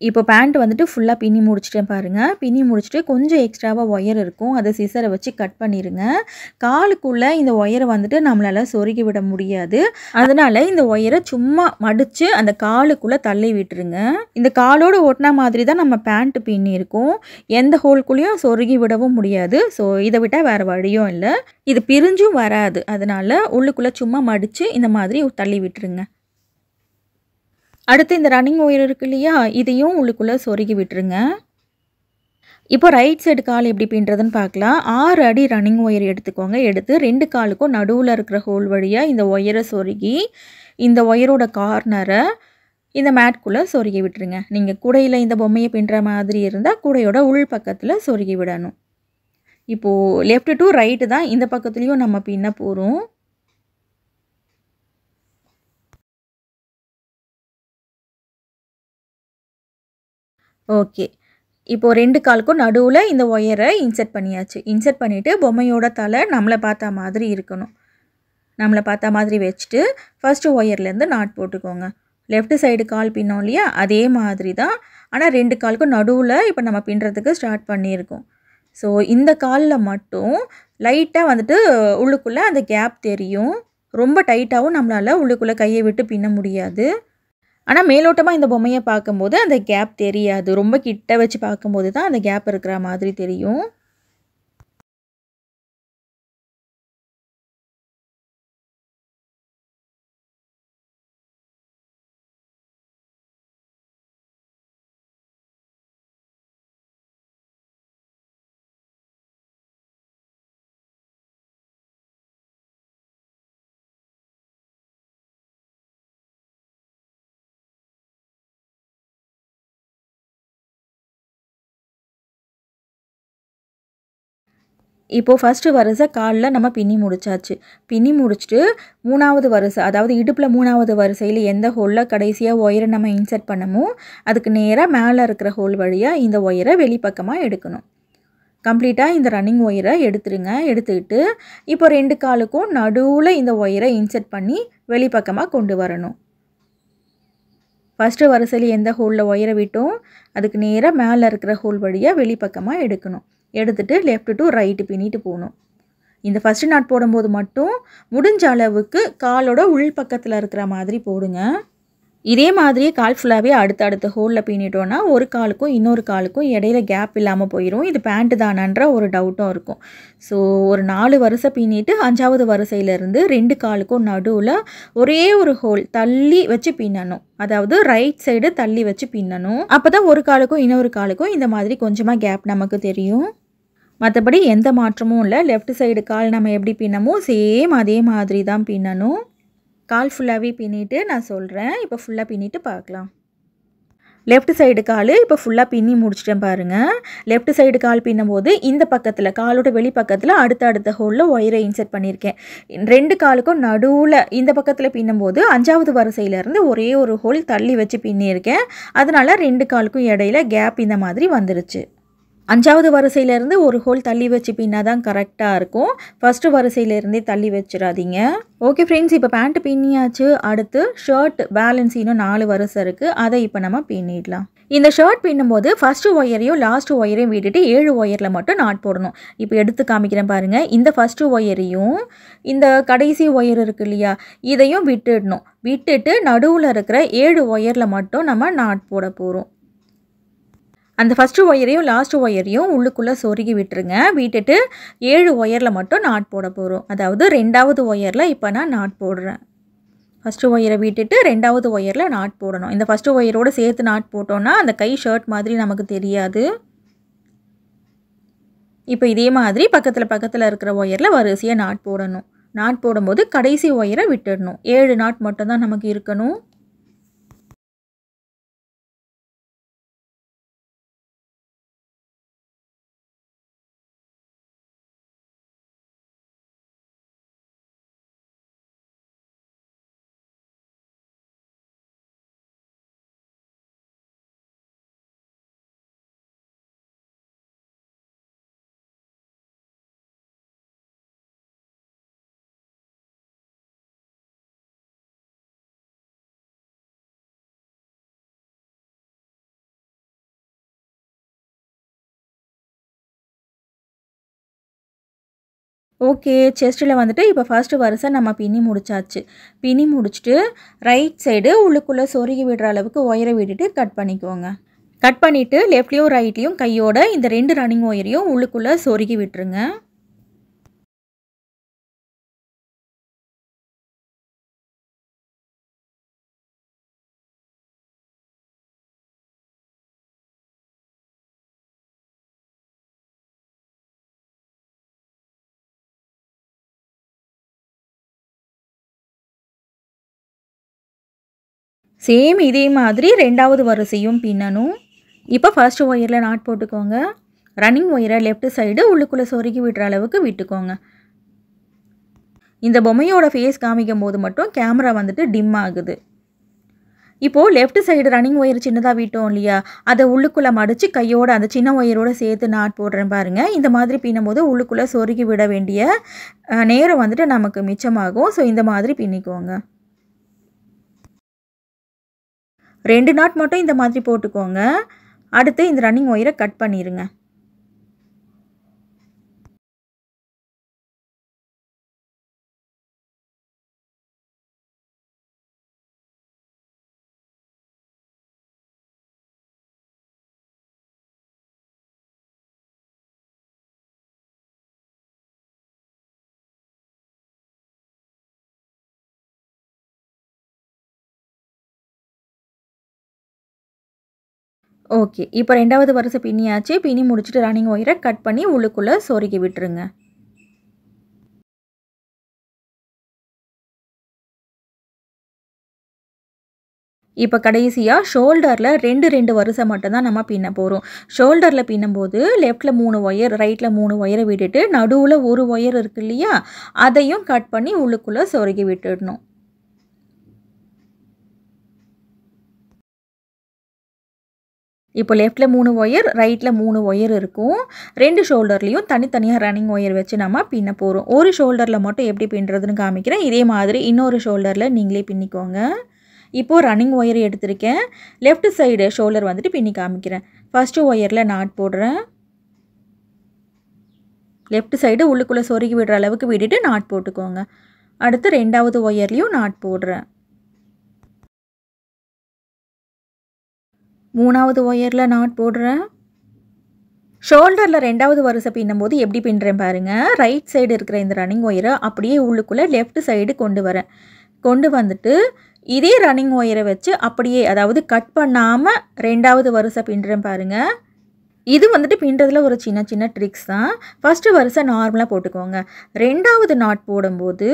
இப்போ பேண்ட் வந்துட்டு ஃபுல்லாக பின்னி முடிச்சிட்டேன் பாருங்கள். பின்னி முடிச்சுட்டு கொஞ்சம் எக்ஸ்ட்ராவாக ஒயர் இருக்கும், அதை சிசரை வச்சு கட் பண்ணிடுங்க. காலுக்குள்ளே இந்த ஒயரை வந்துட்டு நம்மளால் சொருகி விட முடியாது. அதனால் இந்த ஒயரை சும்மா மடித்து அந்த காலுக்குள்ளே தள்ளி விட்டுருங்க. இந்த காலோடு ஒட்டினா மாதிரி தான் நம்ம பேண்ட்டு பின்னியிருக்கோம். எந்த ஹோல்குள்ளேயும் சொருகி விடவும் முடியாது. ஸோ இதை விட்டால் வேறு வழியும் இல்லை. இது பிரிஞ்சும் வராது. அதனால் உள்ளுக்குள்ளே சும்மா மடித்து இந்த மாதிரி தள்ளி விட்டுருங்க. அடுத்து இந்த ரன்னிங் ஒயர் இருக்கு இல்லையா, இதையும் உள்ளுக்குள்ளே சொருகி விட்டுருங்க. இப்போ ரைட் சைடு கால் எப்படி பின்னுறதுன்னு பார்க்கலாம். 6 அடி ரன்னிங் ஒயர் எடுத்துக்கோங்க. எடுத்து 2 காலுக்கும் நடுவில் இருக்கிற ஹோல் வழியாக இந்த ஒயரை சொருகி இந்த ஒயரோட கார்னரை இந்த மேட்குள்ளே சொருகி விட்டுருங்க. நீங்கள் கூடையில் இந்த பொம்மையை பின்னுற மாதிரி இருந்தால் கூடையோட உள் பக்கத்தில் சொருகி விடணும். இப்போது லெஃப்ட் டு ரைட்டு தான் இந்த பக்கத்துலேயும் நம்ம பின்ன போகிறோம். ஓகே, இப்போது 2 காலுக்கும் நடுவில் இந்த ஒயரை இன்சர்ட் பண்ணியாச்சு. இன்சர்ட் பண்ணிவிட்டு பொம்மையோட தலை நம்மளை பார்த்தா மாதிரி இருக்கணும். நம்மளை பார்த்தா மாதிரி வச்சுட்டு ஃபஸ்ட்டு ஒயர்லேருந்து நாட் போட்டுக்கோங்க. லெஃப்ட் சைடு கால் பின்னோம் இல்லையா, அதே மாதிரி தான். ஆனால் 2 காலுக்கும் நடுவில் இப்போ நம்ம பின்னுறதுக்கு ஸ்டார்ட் பண்ணியிருக்கோம். ஸோ இந்த காலில் மட்டும் லைட்டாக வந்துட்டு உள்ளுக்குள்ளே அந்த கேப் தெரியும். ரொம்ப டைட்டாகவும் நம்மளால் உள்ளுக்குள்ளே கையை விட்டு பின்ன முடியாது. ஆனால் மேலோட்டமாக இந்த பொம்மையை பார்க்கும்போது அந்த கேப் தெரியாது. ரொம்ப கிட்ட வச்சு பார்க்கும்போது தான் அந்த கேப் இருக்கிற மாதிரி தெரியும். இப்போ ஃபர்ஸ்ட் வரிசை கால்ல நம்ம பின்னி முடிச்சாச்சு. பின்னி முடிச்சுட்டு 3வது வரிசை அதாவது இடுப்புல 3வது வரிசையில எந்த ஹோல்ல கடைசியா ஒயரை நம்ம இன்சர்ட் பண்ணமோ அதுக்கு நேரா மேல இருக்கிற ஹோல் வழியா இந்த ஒயரை வெளிப்பக்கமா எடுக்கணும். கம்ப்ளீட்டா இந்த ரன்னிங் ஒயரை எடுத்துருங்க. எடுத்துக்கிட்டு இப்போ 2 காலுக்கும் நடுவுல இந்த ஒயரை இன்சர்ட் பண்ணி வெளிப்பக்கமா கொண்டு வரணும். ஃபர்ஸ்ட் வரிசையில எந்த ஹோல்ல ஒயரை விட்டோம் அதுக்கு நேரா மேல இருக்கிற ஹோல் வழியா வெளிப்பக்கமா எடுக்கணும். எடுத்துட்டு லெஃப்ட் டு ரைட் பின்னிட்டு போகணும். இந்த ஃபர்ஸ்ட் நாட் போடும்போது மட்டும் முடிஞ்ச அளவுக்கு காலோட உள் பக்கத்தில் இருக்கிற மாதிரி போடுங்க. இதே மாதிரியே கால் ஃபுல்லாகவே அடுத்த ஹோலில் பின்னிட்டோன்னா ஒரு காலுக்கும் இன்னொரு காலுக்கும் இடையில கேப் இல்லாமல் போயிடும். இது பேண்ட்டு தானன்ற ஒரு டவுட்டும் இருக்கும். ஸோ ஒரு 4 வரிசை பின்னிட்டு 5வது வரிசையிலேருந்து 2 காலுக்கும் நடுவில் ஒரே ஒரு ஹோல் தள்ளி வச்சு பின்னணும். அதாவது ரைட் சைடு தள்ளி வச்சு பின்னணும். அப்போ தான் ஒரு காலுக்கும் இன்னொரு காலுக்கும் இந்த மாதிரி கொஞ்சமாக கேப் நமக்கு தெரியும். மற்றபடி எந்த மாற்றமும் இல்லை. லெஃப்ட் சைடு கால் நம்ம எப்படி பின்னமோ சேம் அதே மாதிரி தான் பின்னணும். கால் ஃபுல்லாகவே பின்னிட்டு நான் சொல்கிறேன். இப்போ ஃபுல்லாக பின்னிட்டு பார்க்கலாம். லெஃப்ட் சைடு கால் இப்போ ஃபுல்லாக பின்னி முடிச்சிட்டேன் பாருங்கள். லெஃப்ட் சைடு கால் பின்னும்போது இந்த பக்கத்தில் காலோட வெளிப்பக்கத்தில் அடுத்த ஹோலில் ஒயரை இன்சர்ட் பண்ணியிருக்கேன். 2 காலுக்கும் நடுவில் இந்த பக்கத்தில் பின்னும்போது 5வது வரிசையிலேருந்து ஒரே ஒரு ஹோல் தள்ளி வச்சு பின்னியிருக்கேன். அதனால் 2 காலுக்கும் இடையில கேப் இந்த மாதிரி வந்துருச்சு. 5வது வரிசையிலேருந்து ஒரு ஹோல் தள்ளி வச்சு பின்னா தான் கரெக்டாக இருக்கும். ஃபஸ்ட்டு வரிசையிலேருந்தே தள்ளி வச்சிடாதீங்க. ஓகே ஃப்ரெண்ட்ஸ், இப்போ பேண்ட்டு பின்னியாச்சு. அடுத்து ஷர்ட் பேலன்ஸ் இன்னும் 4 வரிசை இருக்குது. அதை இப்போ நம்ம பின்னிடலாம். இந்த ஷர்ட் பின்னும்போது ஃபஸ்ட்டு ஒயரையும் லாஸ்ட் ஒயரையும் விட்டுட்டு 7 ஒயரில் மட்டும் நாட் போடணும். இப்போ எடுத்து காமிக்கிறேன் பாருங்கள். இந்த ஃபஸ்ட்டு ஒயரையும் இந்த கடைசி ஒயர் இருக்குது இல்லையா, இதையும் விட்டுடணும். விட்டுட்டு நடுவில் இருக்கிற 7 ஒயரில் மட்டும் நம்ம நாட் போட போகிறோம். அந்த ஃபஸ்ட்டு ஒயரையும் லாஸ்ட் ஒயரையும் உள்ளுக்குள்ளே சொருகி விட்டுருங்க. விட்டுட்டு 7 ஒயரில் மட்டும் நாட் போட போகிறோம். அதாவது 2வது ஒயரில் இப்போ நான் நாட் போடுறேன். ஃபஸ்ட்டு ஒயரை விட்டுட்டு 2வது ஒயரில் நாட் போடணும். இந்த ஃபஸ்ட்டு ஒயரோடு சேர்த்து நாட் போட்டோன்னா அந்த கை ஷர்ட் மாதிரி நமக்கு தெரியாது. இப்போ இதே மாதிரி பக்கத்தில் இருக்கிற ஒயரில் வரிசையாக நாட் போடணும். நாட் போடும்போது கடைசி ஒயரை விட்டுடணும். 7 நாட் மட்டும்தான் நமக்கு இருக்கணும். ஓகே, செஸ்ட்டில் வந்துட்டு இப்போ ஃபர்ஸ்ட் வரிசை நம்ம பின்னி முடிச்சாச்சு. பின்னி முடிச்சுட்டு ரைட் சைடு உள்ளுக்குள்ளே சொருகி விடுற அளவுக்கு ஒயரை விட்டுட்டு கட் பண்ணிக்கோங்க. கட் பண்ணிவிட்டு லெஃப்ட்லேயும் ரைட்லேயும் கையோட இந்த 2 ரன்னிங் ஒயரையும் உள்ளுக்குள்ளே சொருகி விட்டுருங்க. சேம் இதே மாதிரி 2வது வரிசையும் பின்னணும். இப்போ ஃபர்ஸ்ட் ஒயரில் நாட் போட்டுக்கோங்க. ரன்னிங் ஒயரை லெஃப்ட் சைடு உள்ளுக்குள்ளே சொருகி விடுற அளவுக்கு விட்டுக்கோங்க. இந்த பொம்மையோட ஃபேஸ் காமிக்கும் போது மட்டும் கேமரா வந்துட்டு டிம் ஆகுது. இப்போது லெஃப்ட் சைடு ரன்னிங் ஒயர் சின்னதாக விட்டோம் இல்லையா, அதை உள்ளுக்குள்ளே மடித்து கையோட அந்த சின்ன ஒயரோடு சேர்த்து நாட் போடுறேன் பாருங்கள். இந்த மாதிரி பின்னும்போது உள்ளுக்குள்ளே சொருகி விட வேண்டிய நேரம் வந்துட்டு நமக்கு மிச்சமாகும். ஸோ இந்த மாதிரி பின்னிக்கோங்க. 2 நாட் மட்டும் இந்த மாதிரி போட்டுக்கோங்க. அடுத்து இந்த ரன்னிங் ஒயரை கட் பண்ணிடுங்க. ஓகே, இப்போ 2வது வரிசை பின்னியாச்சு. பின்னி முடிச்சுட்டு ரன்னிங் ஒயரை கட் பண்ணி உள்ளுக்குள்ளே சொருகி விட்டுருங்க. இப்போ கடைசியாக ஷோல்டரில் ரெண்டு வரிசை மட்டும்தான் நம்ம பின்ன போகிறோம். ஷோல்டரில் பின்னும்போது லெஃப்டில் 3 ஒயர், ரைட்டில் 3 ஒயரை விட்டுட்டு நடுவில் ஒரு ஒயர் இருக்கு இல்லையா, அதையும் கட் பண்ணி உள்ளுக்குள்ளே சொருகி விட்டுடணும். இப்போ லெஃப்டில் 3 ஒயர், ரைட்டில் 3 ஒயர் இருக்கும். 2 ஷோல்டர்லேயும் தனித்தனியாக ரன்னிங் ஒயர் வச்சு நம்ம பின்ன போகிறோம். ஒரு ஷோல்டரில் மட்டும் எப்படி பின்னுறதுன்னு காமிக்கிறேன். இதே மாதிரி இன்னொரு ஷோல்டரில் நீங்களே பின்னிக்கோங்க. இப்போது ரன்னிங் ஒயர் எடுத்திருக்கேன். லெஃப்ட் சைடு ஷோல்டர் வந்துட்டு பின்னி காமிக்கிறேன். ஃபஸ்ட்டு ஒயரில் நாட் போடுறேன். லெஃப்ட் சைடு உள்ளுக்குள்ளே சொருகி விடுற அளவுக்கு விட்டுட்டு நாட் போட்டுக்கோங்க. அடுத்து 2வது ஒயர்லேயும் நாட் போடுறேன். 3வது ஒயரில் நாட் போடுறேன். ஷோல்டரில் 2வது வரிசை பின்னும்போது எப்படி பின்னுறேன் பாருங்கள். ரைட் சைடு இருக்கிற இந்த ரன்னிங் ஒயரை அப்படியே உள்ளுக்குள்ளே லெஃப்ட் சைடு கொண்டு வரேன். கொண்டு வந்துட்டு இதே ரன்னிங் ஒயரை வச்சு அப்படியே, அதாவது கட் பண்ணாமல் 2வது வரிசை பின்னுறேன் பாருங்கள். இது வந்துட்டு பின்னுறதுல ஒரு சின்ன ட்ரிக்ஸ் தான். ஃபஸ்ட்டு வரிசை நார்மலாக போட்டுக்கோங்க. 2வது நாட் போடும்போது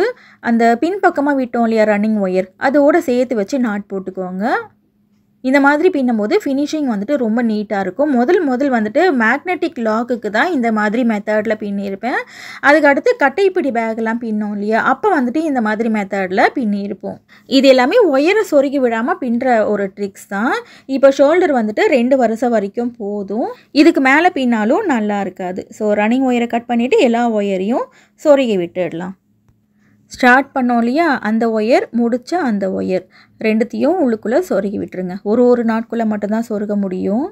அந்த பின்பக்கமாக விட்டோம் இல்லையா ரன்னிங் ஒயர், அதோடு சேர்த்து வச்சு நாட் போட்டுக்கோங்க. இந்த மாதிரி பின்னும்போது ஃபினிஷிங் வந்துட்டு ரொம்ப நீட்டாக இருக்கும். முதல் வந்துட்டு மேக்னெட்டிக் லாக்குக்கு தான் இந்த மாதிரி மெத்தடில் பின்னியிருப்பேன். அதுக்கடுத்து கட்டைப்பிடி பேக்கெல்லாம் பின்னோம் இல்லையா, அப்போ வந்துட்டு இந்த மாதிரி மெத்தடில் பின்னியிருப்போம். இது எல்லாமே ஒயரை சொருகி விடாமல் பின்னுற ஒரு ட்ரிக்ஸ் தான். இப்போ ஷோல்டர் வந்துட்டு 2 வரிசை வரைக்கும் போதும். இதுக்கு மேலே பின்னாலும் நல்லா இருக்காது. ஸோ ரன்னிங் ஒயரை கட் பண்ணிவிட்டு எல்லா ஒயரையும் சொருகி விட்டுடலாம். ஸ்டார்ட் பண்ணோம் இல்லையா, அந்த ஒயர் முடிச்ச அந்த ஒயர் ரெண்டுத்தையும் உள்ளுக்குள்ளே சொருகி விட்டுருங்க. ஒரு நாட்குள்ளே மட்டும்தான் சொருக முடியும்.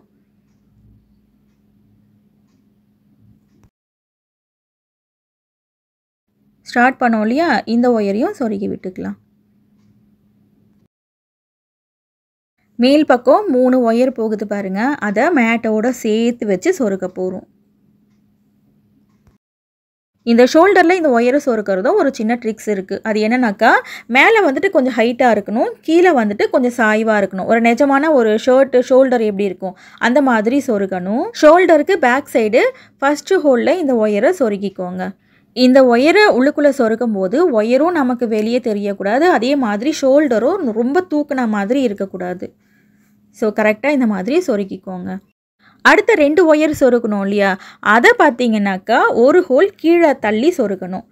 ஸ்டார்ட் பண்ணோம் இல்லையா, இந்த ஒயரையும் சொருகி விட்டுக்கலாம். மேல் பக்கம் 3 ஒயர் போகுது பாருங்கள், அதை மேட்டோட சேர்த்து வச்சு சொருக போகிறோம். இந்த ஷோல்டரில் இந்த ஒயரை சொருக்கிறதும் ஒரு சின்ன ட்ரிக்ஸ் இருக்குது. அது என்னன்னாக்கா, மேலே வந்துட்டு கொஞ்சம் ஹைட்டாக இருக்கணும், கீழே வந்துட்டு கொஞ்சம் சாய்வாக இருக்கணும். ஒரு நிஜமான ஒரு ஷோல்டர் எப்படி இருக்கும் அந்த மாதிரி சொருகணும். ஷோல்டருக்கு பேக் சைடு ஃபஸ்ட்டு ஹோலில் இந்த ஒயரை சொருகிக்கோங்க. இந்த ஒயரை உள்ளுக்குள்ளே சொருக்கும் போது ஒயரும் நமக்கு வெளியே தெரியக்கூடாது, அதே மாதிரி ஷோல்டரும் ரொம்ப தூக்குன மாதிரி இருக்கக்கூடாது. ஸோ கரெக்டாக இந்த மாதிரி சொருகிக்கோங்க. அடுத்த 2 ஒயர் சொருகணும் இல்லையா, அதை பார்த்தீங்கன்னாக்கா ஒரு ஹோல் கீழே தள்ளி சொருகணும்.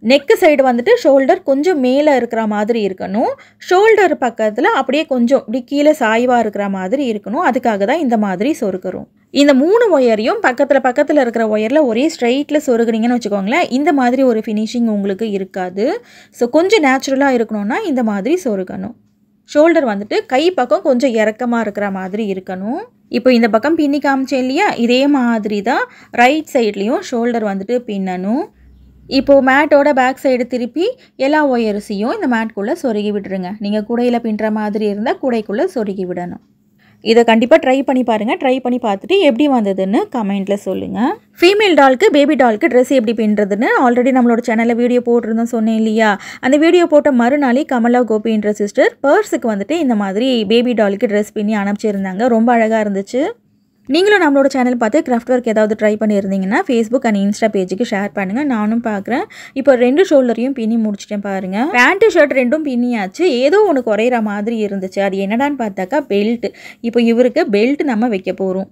நெக்கு சைடு வந்துட்டு ஷோல்டர் கொஞ்சம் மேலே இருக்கிற மாதிரி இருக்கணும். ஷோல்டர் பக்கத்தில் அப்படியே கொஞ்சம் இப்படி கீழே சாய்வாக இருக்கிற மாதிரி இருக்கணும். அதுக்காக தான் இந்த மாதிரி சொருகிறோம். இந்த 3 ஒயரையும் பக்கத்தில் இருக்கிற ஒயரில் ஒரே ஸ்ட்ரைட்டில் சொருகுனீங்கன்னு வச்சுக்கோங்களேன், இந்த மாதிரி ஒரு ஃபினிஷிங் உங்களுக்கு இருக்காது. ஸோ கொஞ்சம் நேச்சுரலாக இருக்கணும்னா இந்த மாதிரி சொருகணும். ஷோல்டர் வந்துட்டு கை பக்கம் கொஞ்சம் இறக்கமாக இருக்கிற மாதிரி இருக்கணும். இப்போ இந்த பக்கம் பின்னி காமிச்சேன் இல்லையா, இதே மாதிரி தான் ரைட் சைட்லேயும் ஷோல்டர் வந்துட்டு பின்னணும். இப்போது மேட்டோட பேக் சைடு திருப்பி எல்லா ஒயர்ஸையும் இந்த மேட்குள்ளே சொருகி விட்டுருங்க. நீங்கள் கூடையில் பின்னுற மாதிரி இருந்தால் கூடைக்குள்ளே சொருகி விடணும். இதை கண்டிப்பாக ட்ரை பண்ணி பாருங்கள். ட்ரை பண்ணி பார்த்துட்டு எப்படி வந்ததுன்னு கமெண்ட்டில் சொல்லுங்கள். ஃபீமேல் டாலுக்கு பேபி டாலுக்கு ட்ரெஸ் எப்படி பின்னுறதுன்னு ஆல்ரெடி நம்மளோட சேனலில் வீடியோ போட்டிருந்தோம் சொன்னேன் இல்லையா. அந்த வீடியோ போட்ட மறுநாளே கமலா கோபின்ற சிஸ்டர் பர்ஸுக்கு வந்துட்டு இந்த மாதிரி பேபி டாலுக்கு ட்ரெஸ் பின்னி அனுப்பிச்சிருந்தாங்க. ரொம்ப அழகாக இருந்துச்சு. நீங்களும் நம்மளோட சேனல் பார்த்து கிராஃப்ட் ஒர்க் ஏதாவது ட்ரை பண்ணியிருந்தீங்கன்னா ஃபேஸ்புக் அண்ட் இன்ஸ்டா பேஜுக்கு ஷேர் பண்ணுங்கள். நானும் பார்க்குறேன். இப்போ 2 ஷோல்டரையும் பின்னி முடிச்சிட்டேன் பாருங்கள். பேண்ட்டு ஷர்ட் 2ம் பின்னியாச்சு. ஏதோ ஒன்று குறையிற மாதிரி இருந்துச்சு. அது என்னடான்னு பார்த்தாக்கா பெல்ட். இப்போ இவருக்கு பெல்ட் நம்ம வைக்க போகிறோம்.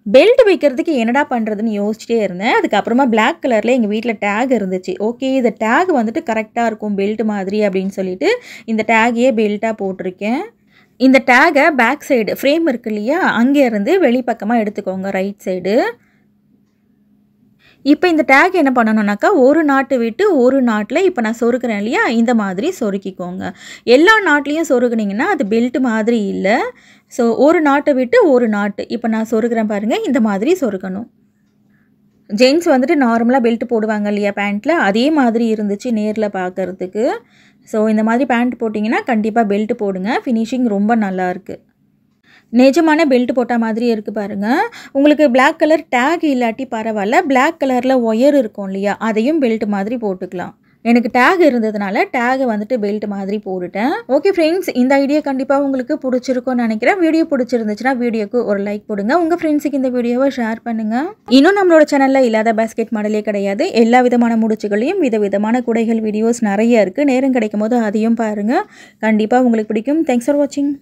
பெல்ட் வைக்கிறதுக்கு என்னடா பண்ணுறதுன்னு யோசிச்சிட்டே இருந்தேன். அதுக்கப்புறமா பிளாக் கலரில் எங்கள் வீட்டில் டேக் இருந்துச்சு. ஓகே, இந்த டேக் வந்துட்டு கரெக்டாக இருக்கும் பெல்ட் மாதிரி அப்படின்னு சொல்லிட்டு இந்த டேகையே பெல்ட்டாக போட்டிருக்கேன். இந்த டேகை பேக் சைடு ஃப்ரேம் இருக்கு இல்லையா, அங்கேருந்து வெளிப்பக்கமாக எடுத்துக்கோங்க ரைட் சைடு. இப்போ இந்த டேக் என்ன பண்ணணும்னாக்கா, ஒரு நாட்டு விட்டு ஒரு நாட்டில் இப்போ நான் சொருக்கிறேன் இல்லையா, இந்த மாதிரி சொருக்கிக்கோங்க. எல்லா நாட்லேயும் சொருகுனிங்கன்னா அது பெல்ட் மாதிரி இல்லை. ஸோ ஒரு நாட்டை விட்டு ஒரு நாட்டு இப்போ நான் சொருகிறேன் பாருங்கள், இந்த மாதிரி சொருகணும். ஜென்ஸ் வந்துட்டு நார்மலாக பெல்ட் போடுவாங்க இல்லையா பேண்ட்டில், அதே மாதிரி இருந்துச்சு நேரில் பார்க்குறதுக்கு. ஸோ இந்த மாதிரி பேண்ட் போட்டிங்கன்னா கண்டிப்பாக பெல்ட் போடுங்க. ஃபினிஷிங் ரொம்ப நல்லாயிருக்கு. நிஜமான பெல்ட் போட்ட மாதிரியே இருக்குது பாருங்கள். உங்களுக்கு பிளாக் கலர் டேக் இல்லாட்டி பரவாயில்ல, பிளாக் கலரில் ஒயர் இருக்கும் இல்லையா, அதையும் பெல்ட் மாதிரி போட்டுக்கலாம். எனக்கு டேக் இருந்ததுனால டேகை வந்துட்டு பெல்ட் மாதிரி போட்டுட்டேன். ஓகே ஃப்ரெண்ட்ஸ், இந்த ஐடியா கண்டிப்பாக உங்களுக்கு பிடிச்சிருக்கும்னு நினைக்கிறேன். வீடியோ பிடிச்சிருந்துச்சுன்னா வீடியோக்கு ஒரு லைக் போடுங்க. உங்கள் ஃப்ரெண்ட்ஸுக்கு இந்த வீடியோவை ஷேர் பண்ணுங்கள். இன்னும் நம்மளோட சேனலில் இல்லாத பேஸ்கெட் மாடலே கிடையாது. எல்லா விதமான முடிச்சுகளையும் விதவிதமான குடைகள் வீடியோஸ் நிறைய இருக்குது. நேரம் கிடைக்கும் போது அதையும் பாருங்கள். கண்டிப்பாக உங்களுக்கு பிடிக்கும். தேங்க்ஸ் ஃபார் வாட்சிங்.